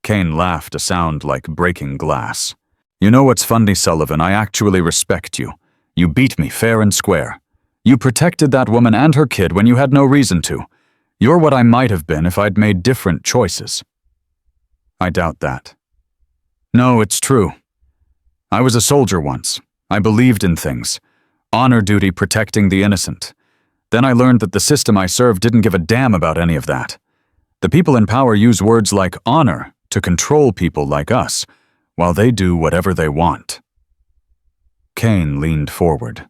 A: Kane laughed, a sound like breaking glass. You know what's funny, Sullivan? I actually respect you. You beat me fair and square. You protected that woman and her kid when you had no reason to. You're what I might have been if I'd made different choices." "I doubt that." "No, it's true. I was a soldier once. I believed in things. Honor duty protecting the innocent. Then I learned that the system I served didn't give a damn about any of that. The people in power use words like honor to control people like us, while they do whatever they want." Kane leaned forward.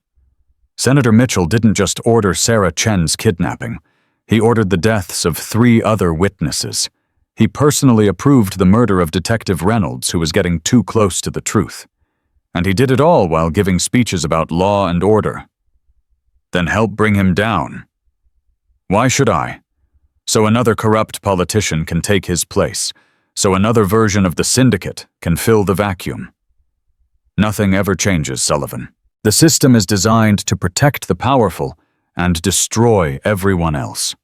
A: Senator Mitchell didn't just order Sarah Chen's kidnapping. He ordered the deaths of 3 other witnesses. He personally approved the murder of Detective Reynolds, who was getting too close to the truth. And he did it all while giving speeches about law and order. Then help bring him down. Why should I? So another corrupt politician can take his place, so another version of the syndicate can fill the vacuum. Nothing ever changes, Sullivan. The system is designed to protect the powerful and destroy everyone else.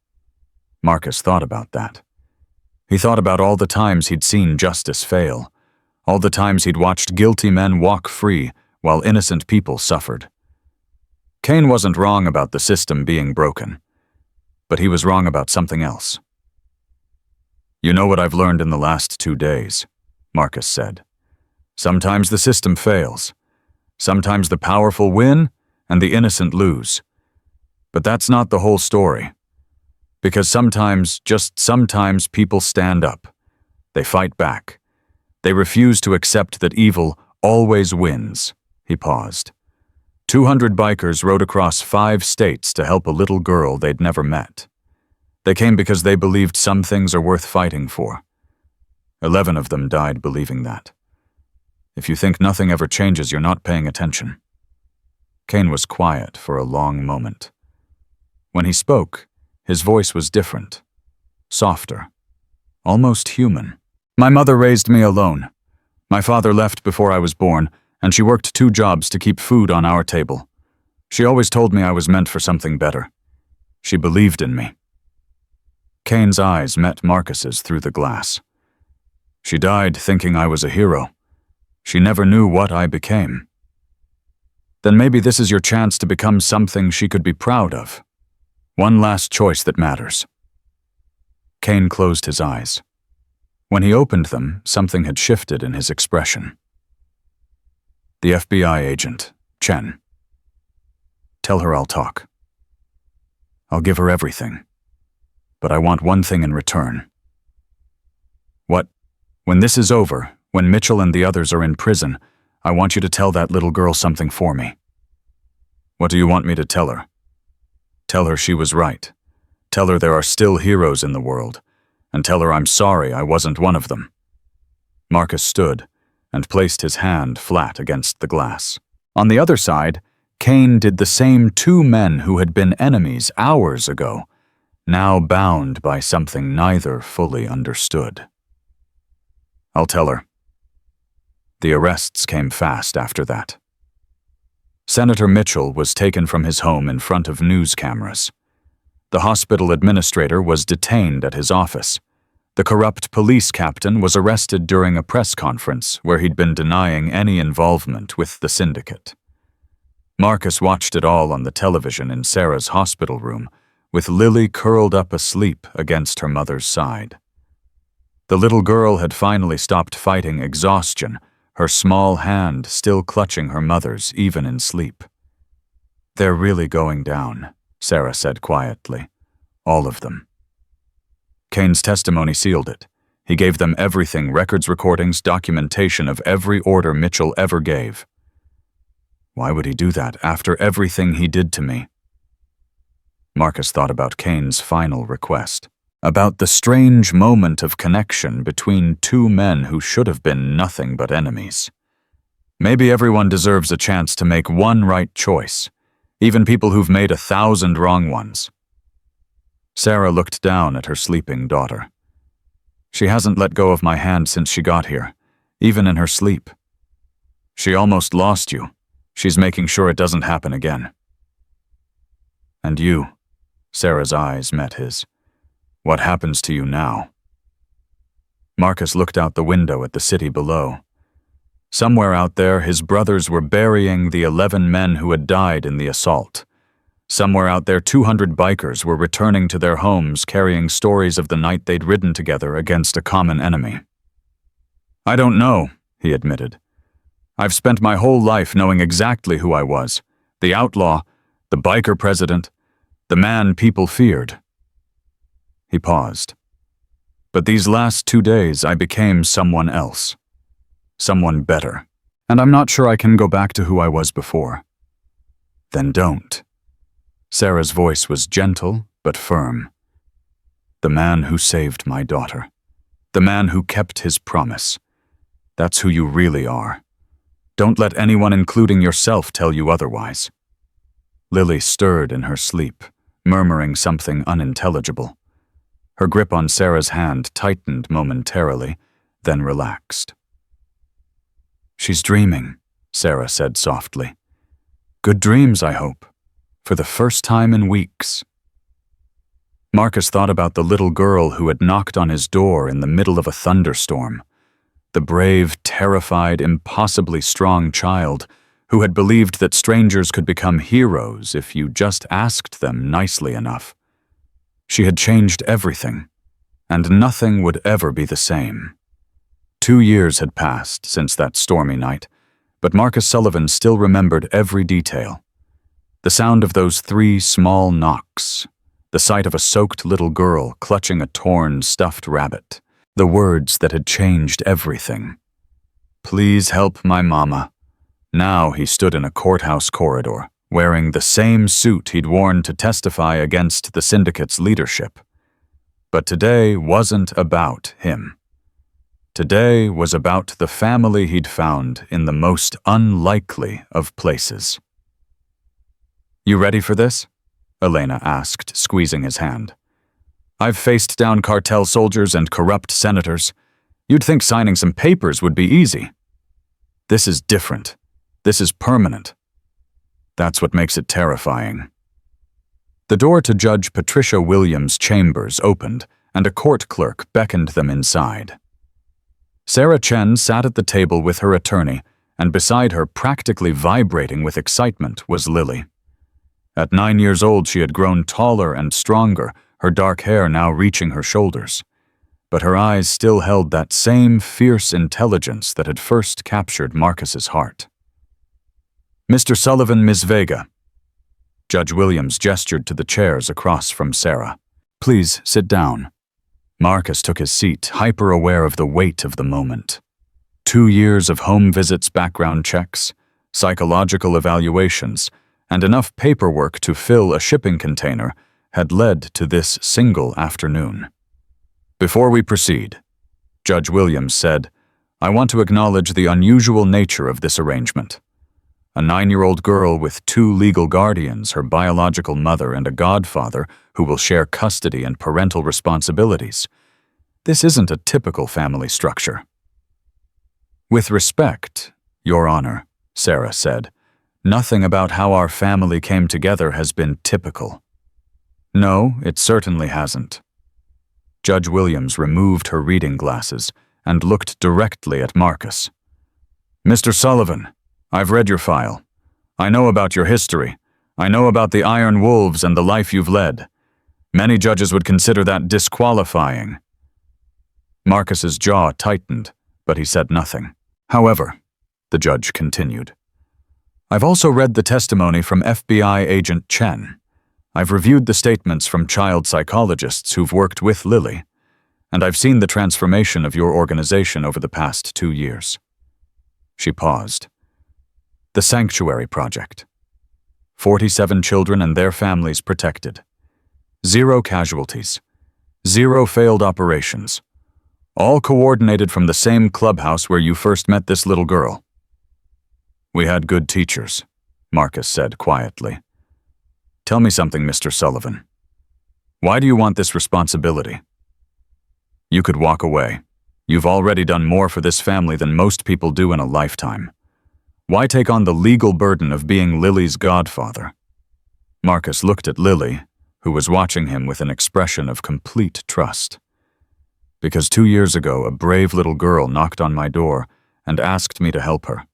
A: Marcus thought about that. He thought about all the times he'd seen justice fail, all the times he'd watched guilty men walk free while innocent people suffered. Kane wasn't wrong about the system being broken, but he was wrong about something else. "You know what I've learned in the last 2 days," Marcus said. "Sometimes the system fails. Sometimes the powerful win and the innocent lose. But that's not the whole story. Because sometimes, just sometimes, people stand up. They fight back. They refuse to accept that evil always wins." He paused. 200 bikers rode across 5 states to help a little girl they'd never met. They came because they believed some things are worth fighting for. 11 of them died believing that. If you think nothing ever changes, you're not paying attention. Kane was quiet for a long moment. When he spoke, his voice was different, softer, almost human. "My mother raised me alone. My father left before I was born, and she worked 2 jobs to keep food on our table. She always told me I was meant for something better. She believed in me." Kane's eyes met Marcus's through the glass. "She died thinking I was a hero. She never knew what I became." "Then maybe this is your chance to become something she could be proud of. One last choice that matters." Kane closed his eyes. When he opened them, something had shifted in his expression. "The FBI agent, Chen. Tell her I'll talk. I'll give her everything. But I want one thing in return." "What? When this is over, when Mitchell and the others are in prison, I want you to tell that little girl something for me." "What do you want me to tell her?" "Tell her she was right. Tell her there are still heroes in the world. And tell her I'm sorry I wasn't one of them." Marcus stood and placed his hand flat against the glass. On the other side, Kane did the same 2 men who had been enemies hours ago, now bound by something neither fully understood. "I'll tell her." The arrests came fast after that. Senator Mitchell was taken from his home in front of news cameras. The hospital administrator was detained at his office. The corrupt police captain was arrested during a press conference where he'd been denying any involvement with the syndicate. Marcus watched it all on the television in Sarah's hospital room, with Lily curled up asleep against her mother's side. The little girl had finally stopped fighting exhaustion, her small hand still clutching her mother's even in sleep. "They're really going down," Sarah said quietly. "All of them." Kane's testimony sealed it. He gave them everything, records, recordings, documentation of every order Mitchell ever gave. Why would he do that after everything he did to me? Marcus thought about Kane's final request, about the strange moment of connection between 2 men who should have been nothing but enemies. Maybe everyone deserves a chance to make one right choice, even people who've made 1,000 wrong ones. Sarah looked down at her sleeping daughter. "She hasn't let go of my hand since she got here, even in her sleep. She almost lost you. She's making sure it doesn't happen again." "And you," Sarah's eyes met his. "What happens to you now?" Marcus looked out the window at the city below. Somewhere out there, his brothers were burying the 11 men who had died in the assault. Somewhere out there, 200 bikers were returning to their homes carrying stories of the night they'd ridden together against a common enemy. "I don't know," he admitted. "I've spent my whole life knowing exactly who I was. The outlaw, the biker president, the man people feared." He paused. "But these last 2 days I became someone else. Someone better. And I'm not sure I can go back to who I was before." "Then don't." Sarah's voice was gentle but firm. "The man who saved my daughter. The man who kept his promise. That's who you really are. Don't let anyone, including yourself, tell you otherwise." Lily stirred in her sleep, murmuring something unintelligible. Her grip on Sarah's hand tightened momentarily, then relaxed. "She's dreaming," Sarah said softly. "Good dreams, I hope, for the first time in weeks." Marcus thought about the little girl who had knocked on his door in the middle of a thunderstorm. The brave, terrified, impossibly strong child who had believed that strangers could become heroes if you just asked them nicely enough. She had changed everything, and nothing would ever be the same. 2 years had passed since that stormy night, but Marcus Sullivan still remembered every detail. The sound of those 3 small knocks, the sight of a soaked little girl clutching a torn, stuffed rabbit, the words that had changed everything. "Please help my mama." Now he stood in a courthouse corridor, wearing the same suit he'd worn to testify against the syndicate's leadership. But today wasn't about him. Today was about the family he'd found in the most unlikely of places. "You ready for this?" Elena asked, squeezing his hand. "I've faced down cartel soldiers and corrupt senators. You'd think signing some papers would be easy. This is different. This is permanent. That's what makes it terrifying." The door to Judge Patricia Williams' chambers opened, and a court clerk beckoned them inside. Sarah Chen sat at the table with her attorney, and beside her, practically vibrating with excitement, was Lily. At 9 years old, she had grown taller and stronger, her dark hair now reaching her shoulders. But her eyes still held that same fierce intelligence that had first captured Marcus's heart. "Mr. Sullivan, Ms. Vega." Judge Williams gestured to the chairs across from Sarah. "Please sit down." Marcus took his seat, hyper-aware of the weight of the moment. 2 years of home visits, background checks, psychological evaluations, and enough paperwork to fill a shipping container had led to this single afternoon. "Before we proceed," Judge Williams said, "I want to acknowledge the unusual nature of this arrangement. A 9-year-old girl with 2 legal guardians, her biological mother and a godfather who will share custody and parental responsibilities. This isn't a typical family structure." "With respect, Your Honor," Sarah said, "nothing about how our family came together has been typical." "No, it certainly hasn't." Judge Williams removed her reading glasses and looked directly at Marcus. "Mr. Sullivan, I've read your file. I know about your history. I know about the Iron Wolves and the life you've led. Many judges would consider that disqualifying." Marcus's jaw tightened, but he said nothing. "However," the judge continued, "I've also read the testimony from FBI agent Chen. I've reviewed the statements from child psychologists who've worked with Lily, and I've seen the transformation of your organization over the past 2 years." She paused. "The Sanctuary Project. 47 children and their families protected. 0 casualties. 0 failed operations. All coordinated from the same clubhouse where you first met this little girl." "We had good teachers," Marcus said quietly. "Tell me something, Mr. Sullivan. Why do you want this responsibility? You could walk away. You've already done more for this family than most people do in a lifetime. Why take on the legal burden of being Lily's godfather?" Marcus looked at Lily, who was watching him with an expression of complete trust. "Because 2 years ago, a brave little girl knocked on my door and asked me to help her.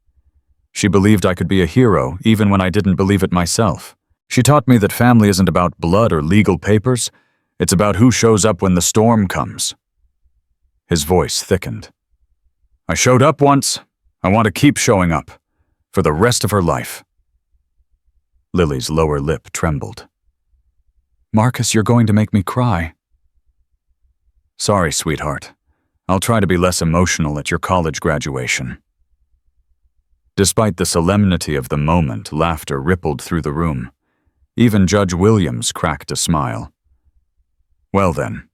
A: She believed I could be a hero even when I didn't believe it myself. She taught me that family isn't about blood or legal papers. It's about who shows up when the storm comes. His voice thickened. I showed up once. I want to keep showing up. For the rest of her life. Lily's lower lip trembled. Marcus, you're going to make me cry. Sorry, sweetheart. I'll try to be less emotional at your college graduation. Despite the solemnity of the moment, laughter rippled through the room. Even Judge Williams cracked a smile. Well then.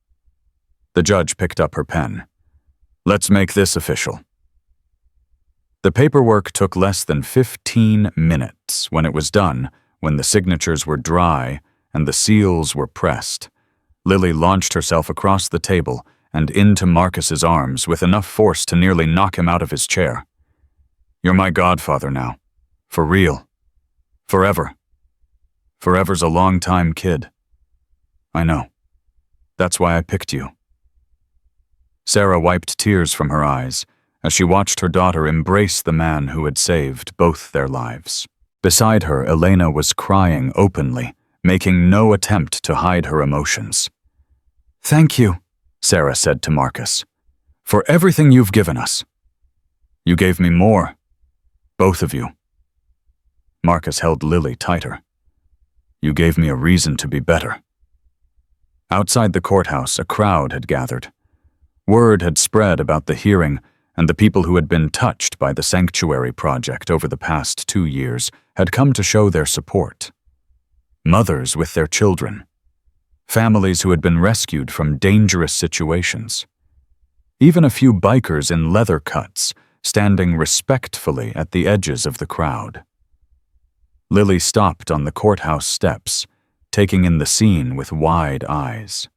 A: The judge picked up her pen. Let's make this official. The paperwork took less than 15 minutes. When it was done, when the signatures were dry and the seals were pressed, Lily launched herself across the table and into Marcus's arms with enough force to nearly knock him out of his chair. You're my godfather now. For real. Forever. Forever's a long-time kid. I know. That's why I picked you. Sarah wiped tears from her eyes as she watched her daughter embrace the man who had saved both their lives. Beside her, Elena was crying openly, making no attempt to hide her emotions. Thank you, Sarah said to Marcus, for everything you've given us. You gave me more. Both of you. Marcus held Lily tighter. You gave me a reason to be better. Outside the courthouse, a crowd had gathered. Word had spread about the hearing, and the people who had been touched by the sanctuary project over the past 2 years had come to show their support. Mothers with their children. Families who had been rescued from dangerous situations. Even a few bikers in leather cuts, standing respectfully at the edges of the crowd. Lily stopped on the courthouse steps, taking in the scene with wide eyes.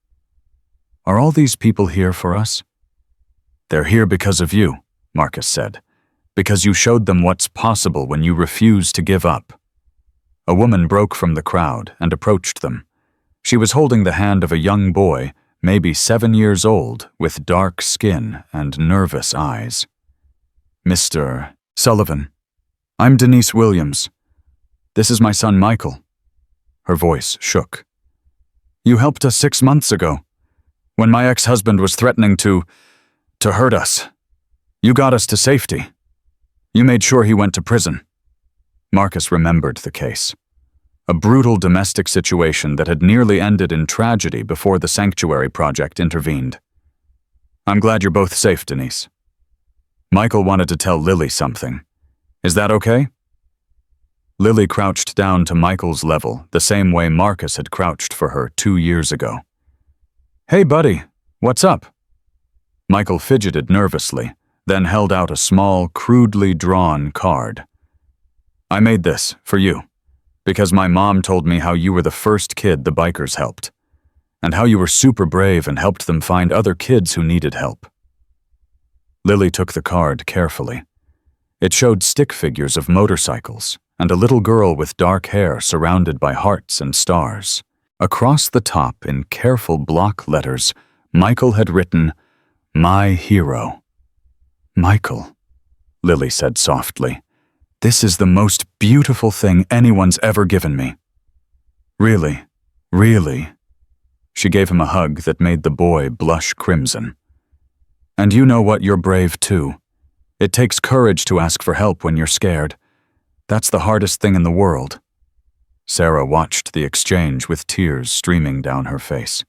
A: Are all these people here for us? They're here because of you, Marcus said, because you showed them what's possible when you refuse to give up. A woman broke from the crowd and approached them. She was holding the hand of a young boy, maybe 7 years old, with dark skin and nervous eyes. Mr. Sullivan, I'm Denise Williams. This is my son Michael. Her voice shook. You helped us 6 months ago, when my ex-husband was threatening to hurt us. You got us to safety. You made sure he went to prison. Marcus remembered the case. A brutal domestic situation that had nearly ended in tragedy before the sanctuary project intervened. I'm glad you're both safe, Denise. Michael wanted to tell Lily something. Is that okay? Lily crouched down to Michael's level, the same way Marcus had crouched for her 2 years ago. Hey, buddy, what's up? Michael fidgeted nervously, then held out a small, crudely drawn card. I made this for you, because my mom told me how you were the first kid the bikers helped, and how you were super brave and helped them find other kids who needed help. Lily took the card carefully. It showed stick figures of motorcycles and a little girl with dark hair surrounded by hearts and stars. Across the top, in careful block letters, Michael had written, My hero. Michael, Lily said softly, this is the most beautiful thing anyone's ever given me. Really, really. She gave him a hug that made the boy blush crimson. And you know what, you're brave too. It takes courage to ask for help when you're scared. That's the hardest thing in the world. Sarah watched the exchange with tears streaming down her face.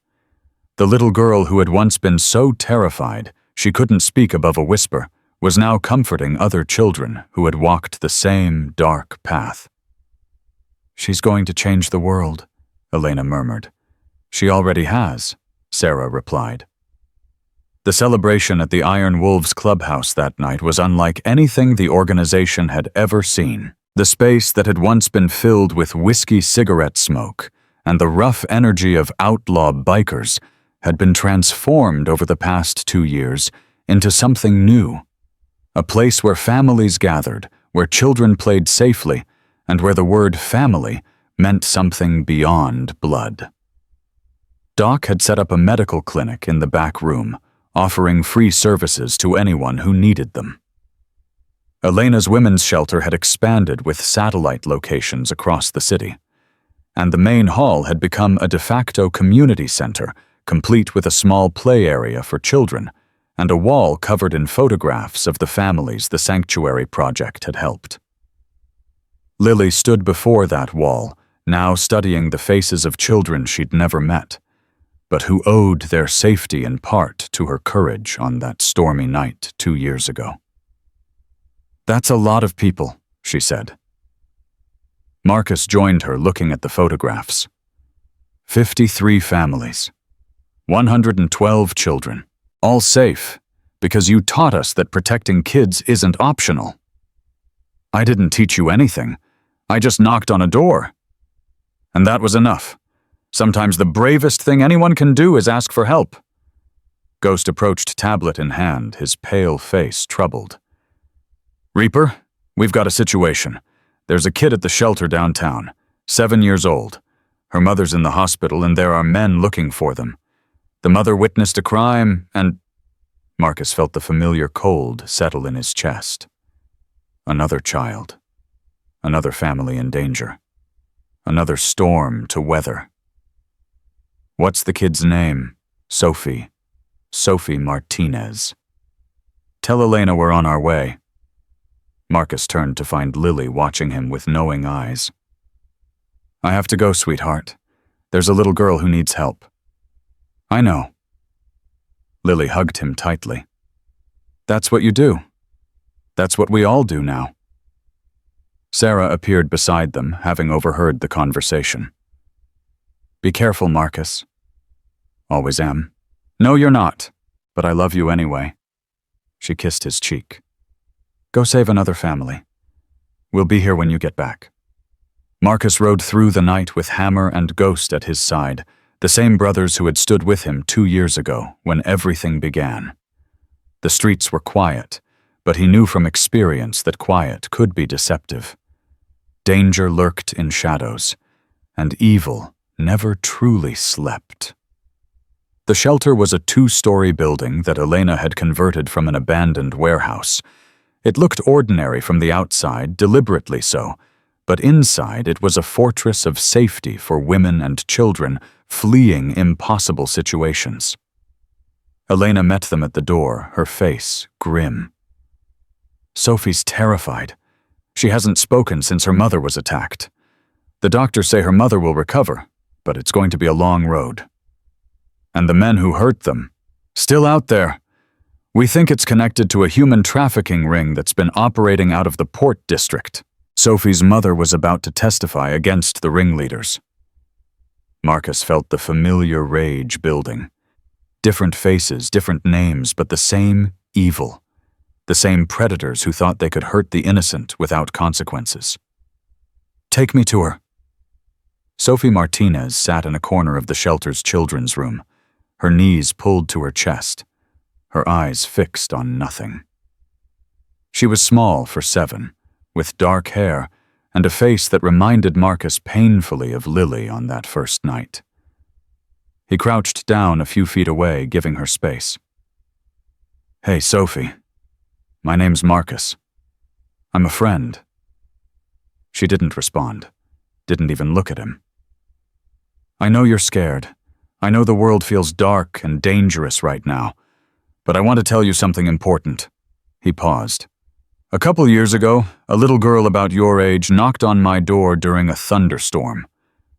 A: The little girl who had once been so terrified she couldn't speak above a whisper was now comforting other children who had walked the same dark path. She's going to change the world, Elena murmured. She already has, Sarah replied. The celebration at the Iron Wolves clubhouse that night was unlike anything the organization had ever seen. The space that had once been filled with whiskey cigarette smoke and the rough energy of outlaw bikers had been transformed over the past 2 years into something new. A place where families gathered, where children played safely, and where the word family meant something beyond blood. Doc had set up a medical clinic in the back room, offering free services to anyone who needed them. Elena's women's shelter had expanded with satellite locations across the city. and the main hall had become a de facto community center, complete with a small play area for children and a wall covered in photographs of the families the sanctuary project had helped. Lily stood before that wall, now studying the faces of children she'd never met, but who owed their safety in part to her courage on that stormy night 2 years ago. "That's a lot of people," she said. Marcus joined her, looking at the photographs. 53 families, 112 children, all safe, because you taught us that protecting kids isn't optional. I didn't teach you anything. I just knocked on a door. And that was enough. Sometimes the bravest thing anyone can do is ask for help. Ghost approached, tablet in hand, his pale face troubled. "Reaper, we've got a situation. There's a kid at the shelter downtown, 7 years old. Her mother's in the hospital and there are men looking for them. The mother witnessed a crime and—" Marcus felt the familiar cold settle in his chest. Another child. Another family in danger. Another storm to weather. "What's the kid's name?" "Sophie. Sophie Martinez." "Tell Elena we're on our way." Marcus turned to find Lily watching him with knowing eyes. "I have to go, sweetheart. There's a little girl who needs help." "I know." Lily hugged him tightly. "That's what you do. That's what we all do now." Sarah appeared beside them, having overheard the conversation. "Be careful, Marcus." "Always am." "No, you're not. But I love you anyway." She kissed his cheek. "Go save another family. We'll be here when you get back." Marcus rode through the night with Hammer and Ghost at his side, the same brothers who had stood with him 2 years ago when everything began. The streets were quiet, but he knew from experience that quiet could be deceptive. Danger lurked in shadows, and evil never truly slept. The shelter was a 2-story building that Elena had converted from an abandoned warehouse. It looked ordinary from the outside, deliberately so, but inside it was a fortress of safety for women and children fleeing impossible situations. Elena met them at the door, her face grim. "Sophie's terrified. She hasn't spoken since her mother was attacked. The doctors say her mother will recover, but it's going to be a long road. And the men who hurt them, still out there. We think it's connected to a human trafficking ring that's been operating out of the Port District." Sophie's mother was about to testify against the ringleaders. Marcus felt the familiar rage building. Different faces, different names, but the same evil. The same predators who thought they could hurt the innocent without consequences. "Take me to her." Sophie Martinez sat in a corner of the shelter's children's room, her knees pulled to her chest, her eyes fixed on nothing. She was small for 7, with dark hair and a face that reminded Marcus painfully of Lily on that first night. He crouched down a few feet away, giving her space. "Hey, Sophie. My name's Marcus. I'm a friend." She didn't respond, didn't even look at him. "I know you're scared. I know the world feels dark and dangerous right now, but I want to tell you something important." He paused. "A couple years ago, a little girl about your age knocked on my door during a thunderstorm.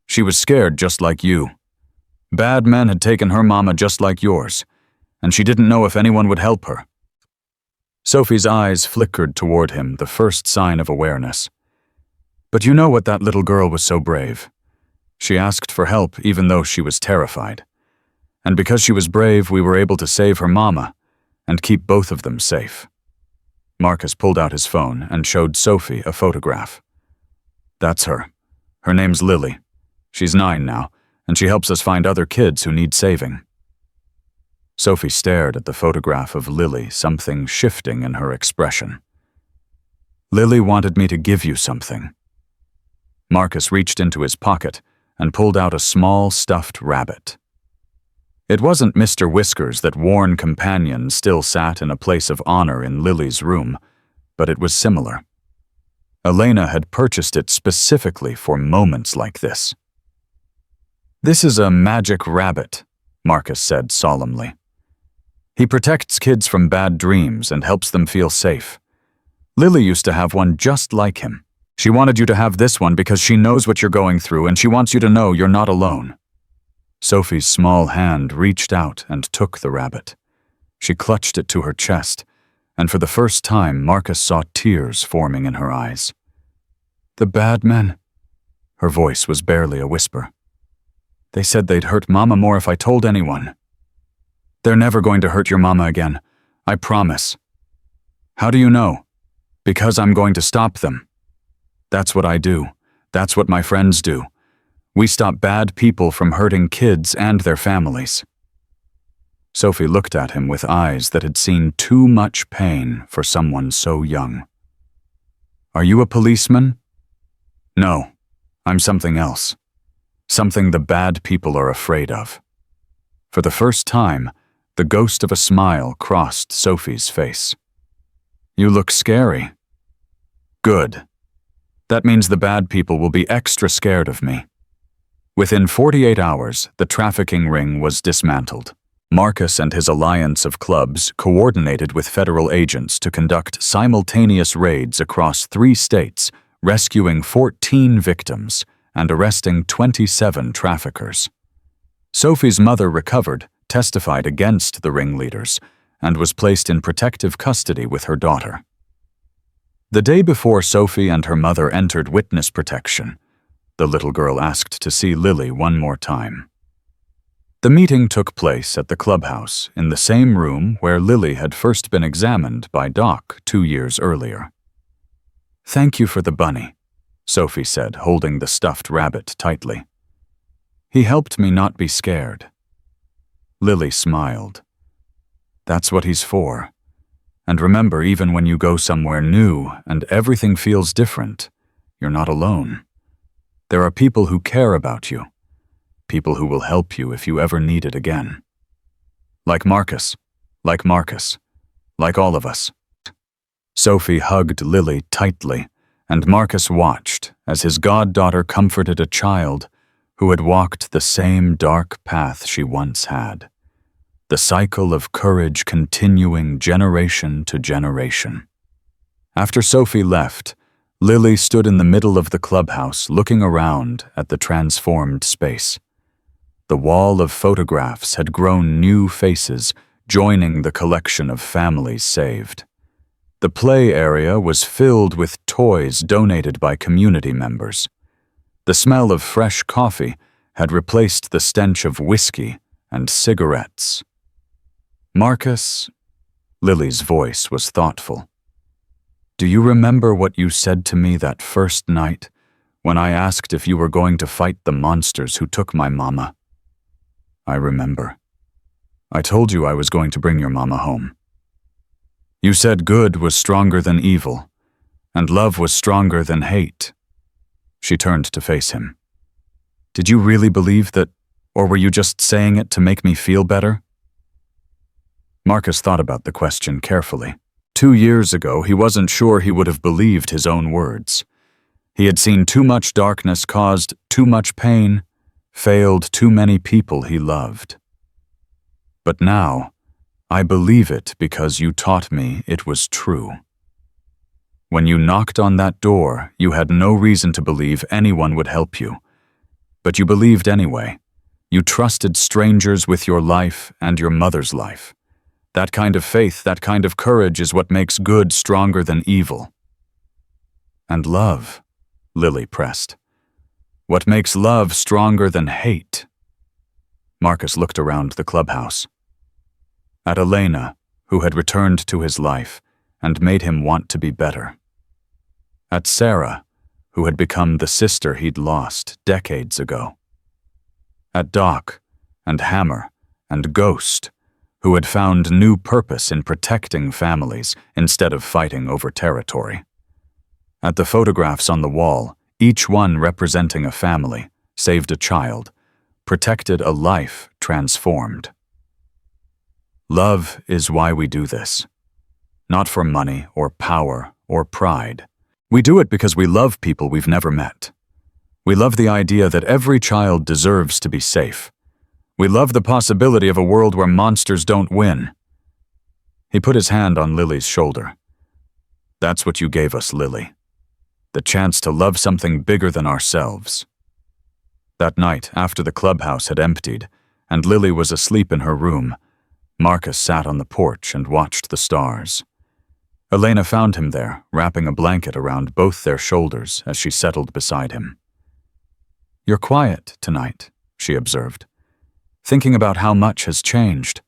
A: She was scared just like you. Bad men had taken her mama just like yours, and she didn't know if anyone would help her." Sophie's eyes flickered toward him, the first sign of awareness. "But you know what that little girl was so brave. She asked for help even though she was terrified. And because she was brave, we were able to save her mama and keep both of them safe." Marcus pulled out his phone and showed Sophie a photograph. "That's her. Her name's Lily. She's 9 now, and she helps us find other kids who need saving." Sophie stared at the photograph of Lily, something shifting in her expression. "Lily wanted me to give you something." Marcus reached into his pocket and pulled out a small stuffed rabbit. It wasn't Mr. Whiskers, that worn companion still sat in a place of honor in Lily's room, but it was similar. Elena had purchased it specifically for moments like this. "This is a magic rabbit," Marcus said solemnly. "He protects kids from bad dreams and helps them feel safe. Lily used to have one just like him. She wanted you to have this one because she knows what you're going through and she wants you to know you're not alone." Sophie's small hand reached out and took the rabbit. She clutched it to her chest, and for the first time Marcus saw tears forming in her eyes. "The bad men," her voice was barely a whisper. "They said they'd hurt Mama more if I told anyone. They're never going to hurt your mama again, I promise." "How do you know?" "Because I'm going to stop them. That's what I do. That's what my friends do. We stop bad people from hurting kids and their families." Sophie looked at him with eyes that had seen too much pain for someone so young. "Are you a policeman?" "No, I'm something else. Something the bad people are afraid of." For the first time, the ghost of a smile crossed Sophie's face. "You look scary." "Good. That means the bad people will be extra scared of me." Within 48 hours, the trafficking ring was dismantled. Marcus and his alliance of clubs coordinated with federal agents to conduct simultaneous raids across 3 states, rescuing 14 victims and arresting 27 traffickers. Sophie's mother recovered, testified against the ringleaders, and was placed in protective custody with her daughter. The day before Sophie and her mother entered witness protection, the little girl asked to see Lily one more time. The meeting took place at the clubhouse in the same room where Lily had first been examined by Doc 2 years earlier. "Thank you for the bunny," Sophie said, holding the stuffed rabbit tightly. "He helped me not be scared." Lily smiled. "That's what he's for. And remember, even when you go somewhere new and everything feels different, you're not alone. There are people who care about you. People who will help you if you ever need it again. Like Marcus. Like Marcus. Like all of us." Sophie hugged Lily tightly, and Marcus watched as his goddaughter comforted a child who had walked the same dark path she once had. The cycle of courage continuing generation to generation. After Sophie left, Lily stood in the middle of the clubhouse looking around at the transformed space. The wall of photographs had grown new faces, joining the collection of families saved. The play area was filled with toys donated by community members. The smell of fresh coffee had replaced the stench of whiskey and cigarettes. "Marcus," Lily's voice was thoughtful. "Do you remember what you said to me that first night when I asked if you were going to fight the monsters who took my mama?" "I remember. I told you I was going to bring your mama home. You said good was stronger than evil, and love was stronger than hate." She turned to face him. "Did you really believe that, or were you just saying it to make me feel better?" Marcus thought about the question carefully. 2 years ago, he wasn't sure he would have believed his own words. He had seen too much darkness caused too much pain, failed too many people he loved. But now, I believe it because you taught me it was true. When you knocked on that door, you had no reason to believe anyone would help you. But you believed anyway. You trusted strangers with your life and your mother's life. That kind of faith, that kind of courage is what makes good stronger than evil. "And love," Lily pressed. "What makes love stronger than hate?" Marcus looked around the clubhouse. At Elena, who had returned to his life and made him want to be better. At Sarah, who had become the sister he'd lost decades ago. At Doc and Hammer and Ghost, who had found new purpose in protecting families instead of fighting over territory. At the photographs on the wall, each one representing a family, saved a child, protected a life transformed. Love is why we do this. Not for money or power or pride. We do it because we love people we've never met. We love the idea that every child deserves to be safe. We love the possibility of a world where monsters don't win. He put his hand on Lily's shoulder. That's what you gave us, Lily. The chance to love something bigger than ourselves. That night, after the clubhouse had emptied, and Lily was asleep in her room, Marcus sat on the porch and watched the stars. Elena found him there, wrapping a blanket around both their shoulders as she settled beside him. "You're quiet tonight," she observed, "thinking about how much has changed.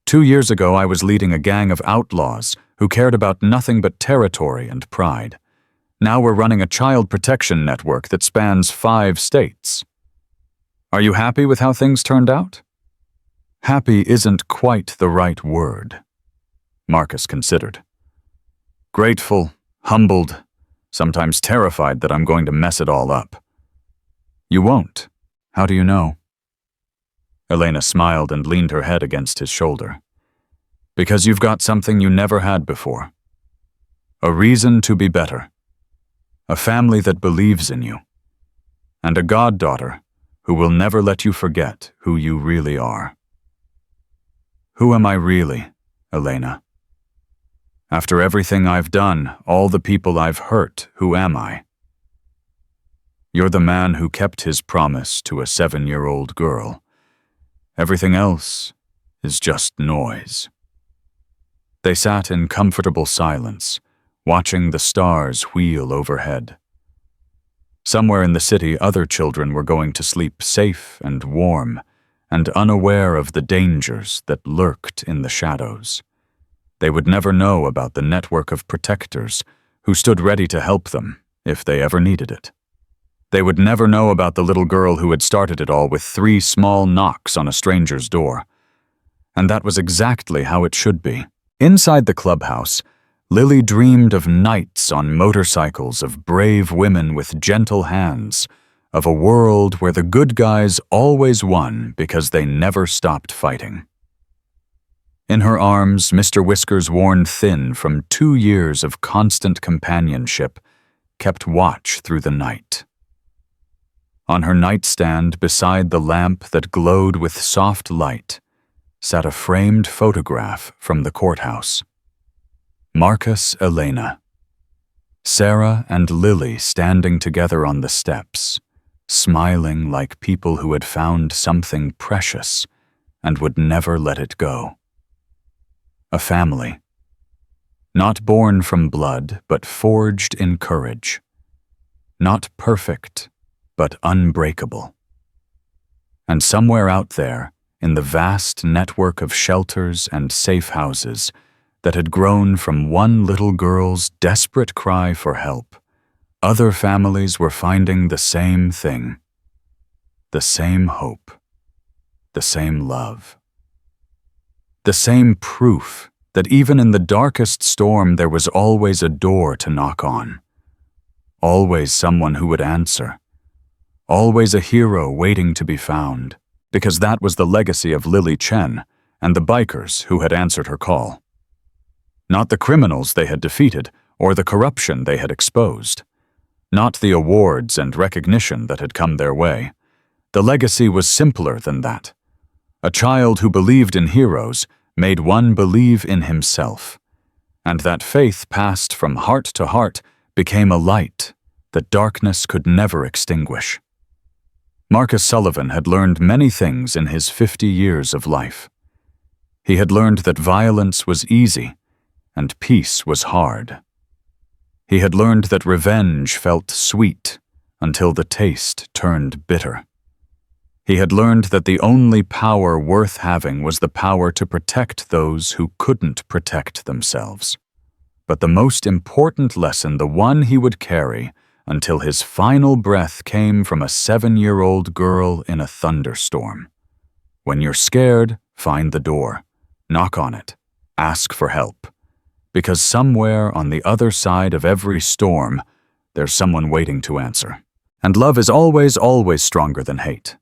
A: 2 years ago, I was leading a gang of outlaws who cared about nothing but territory and pride. Now we're running a child protection network that spans 5 states. Are you happy with how things turned out?" "Happy isn't quite the right word," Marcus considered. "Grateful, humbled, sometimes terrified that I'm going to mess it all up." "You won't. How do you know?" Elena smiled and leaned her head against his shoulder. "Because you've got something you never had before. A reason to be better. A family that believes in you. And a goddaughter who will never let you forget who you really are." "Who am I really, Elena? After everything I've done, all the people I've hurt, who am I?" "You're the man who kept his promise to a 7-year-old girl. Everything else is just noise." They sat in comfortable silence, watching the stars wheel overhead. Somewhere in the city, other children were going to sleep safe and warm, and unaware of the dangers that lurked in the shadows. They would never know about the network of protectors who stood ready to help them if they ever needed it. They would never know about the little girl who had started it all with 3 small knocks on a stranger's door. And that was exactly how it should be. Inside the clubhouse, Lily dreamed of knights on motorcycles, of brave women with gentle hands, of a world where the good guys always won because they never stopped fighting. In her arms, Mr. Whiskers, worn thin from 2 years of constant companionship, kept watch through the night. On her nightstand, beside the lamp that glowed with soft light, sat a framed photograph from the courthouse. Marcus, Elena. Sarah and Lily standing together on the steps, smiling like people who had found something precious and would never let it go. A family. Not born from blood, but forged in courage. Not perfect, but unbreakable. And somewhere out there, in the vast network of shelters and safe houses that had grown from one little girl's desperate cry for help, other families were finding the same thing. The same hope. The same love. The same proof that even in the darkest storm there was always a door to knock on. Always someone who would answer. Always a hero waiting to be found, because that was the legacy of Lily Chen and the bikers who had answered her call. Not the criminals they had defeated or the corruption they had exposed. Not the awards and recognition that had come their way. The legacy was simpler than that. A child who believed in heroes made one believe in himself. And that faith passed from heart to heart, became a light that darkness could never extinguish. Marcus Sullivan had learned many things in his 50 years of life. He had learned that violence was easy and peace was hard. He had learned that revenge felt sweet until the taste turned bitter. He had learned that the only power worth having was the power to protect those who couldn't protect themselves. But the most important lesson, the one he would carry until his final breath, came from a 7-year-old girl in a thunderstorm. When you're scared, find the door. Knock on it. Ask for help. Because somewhere on the other side of every storm, there's someone waiting to answer. And love is always, always stronger than hate.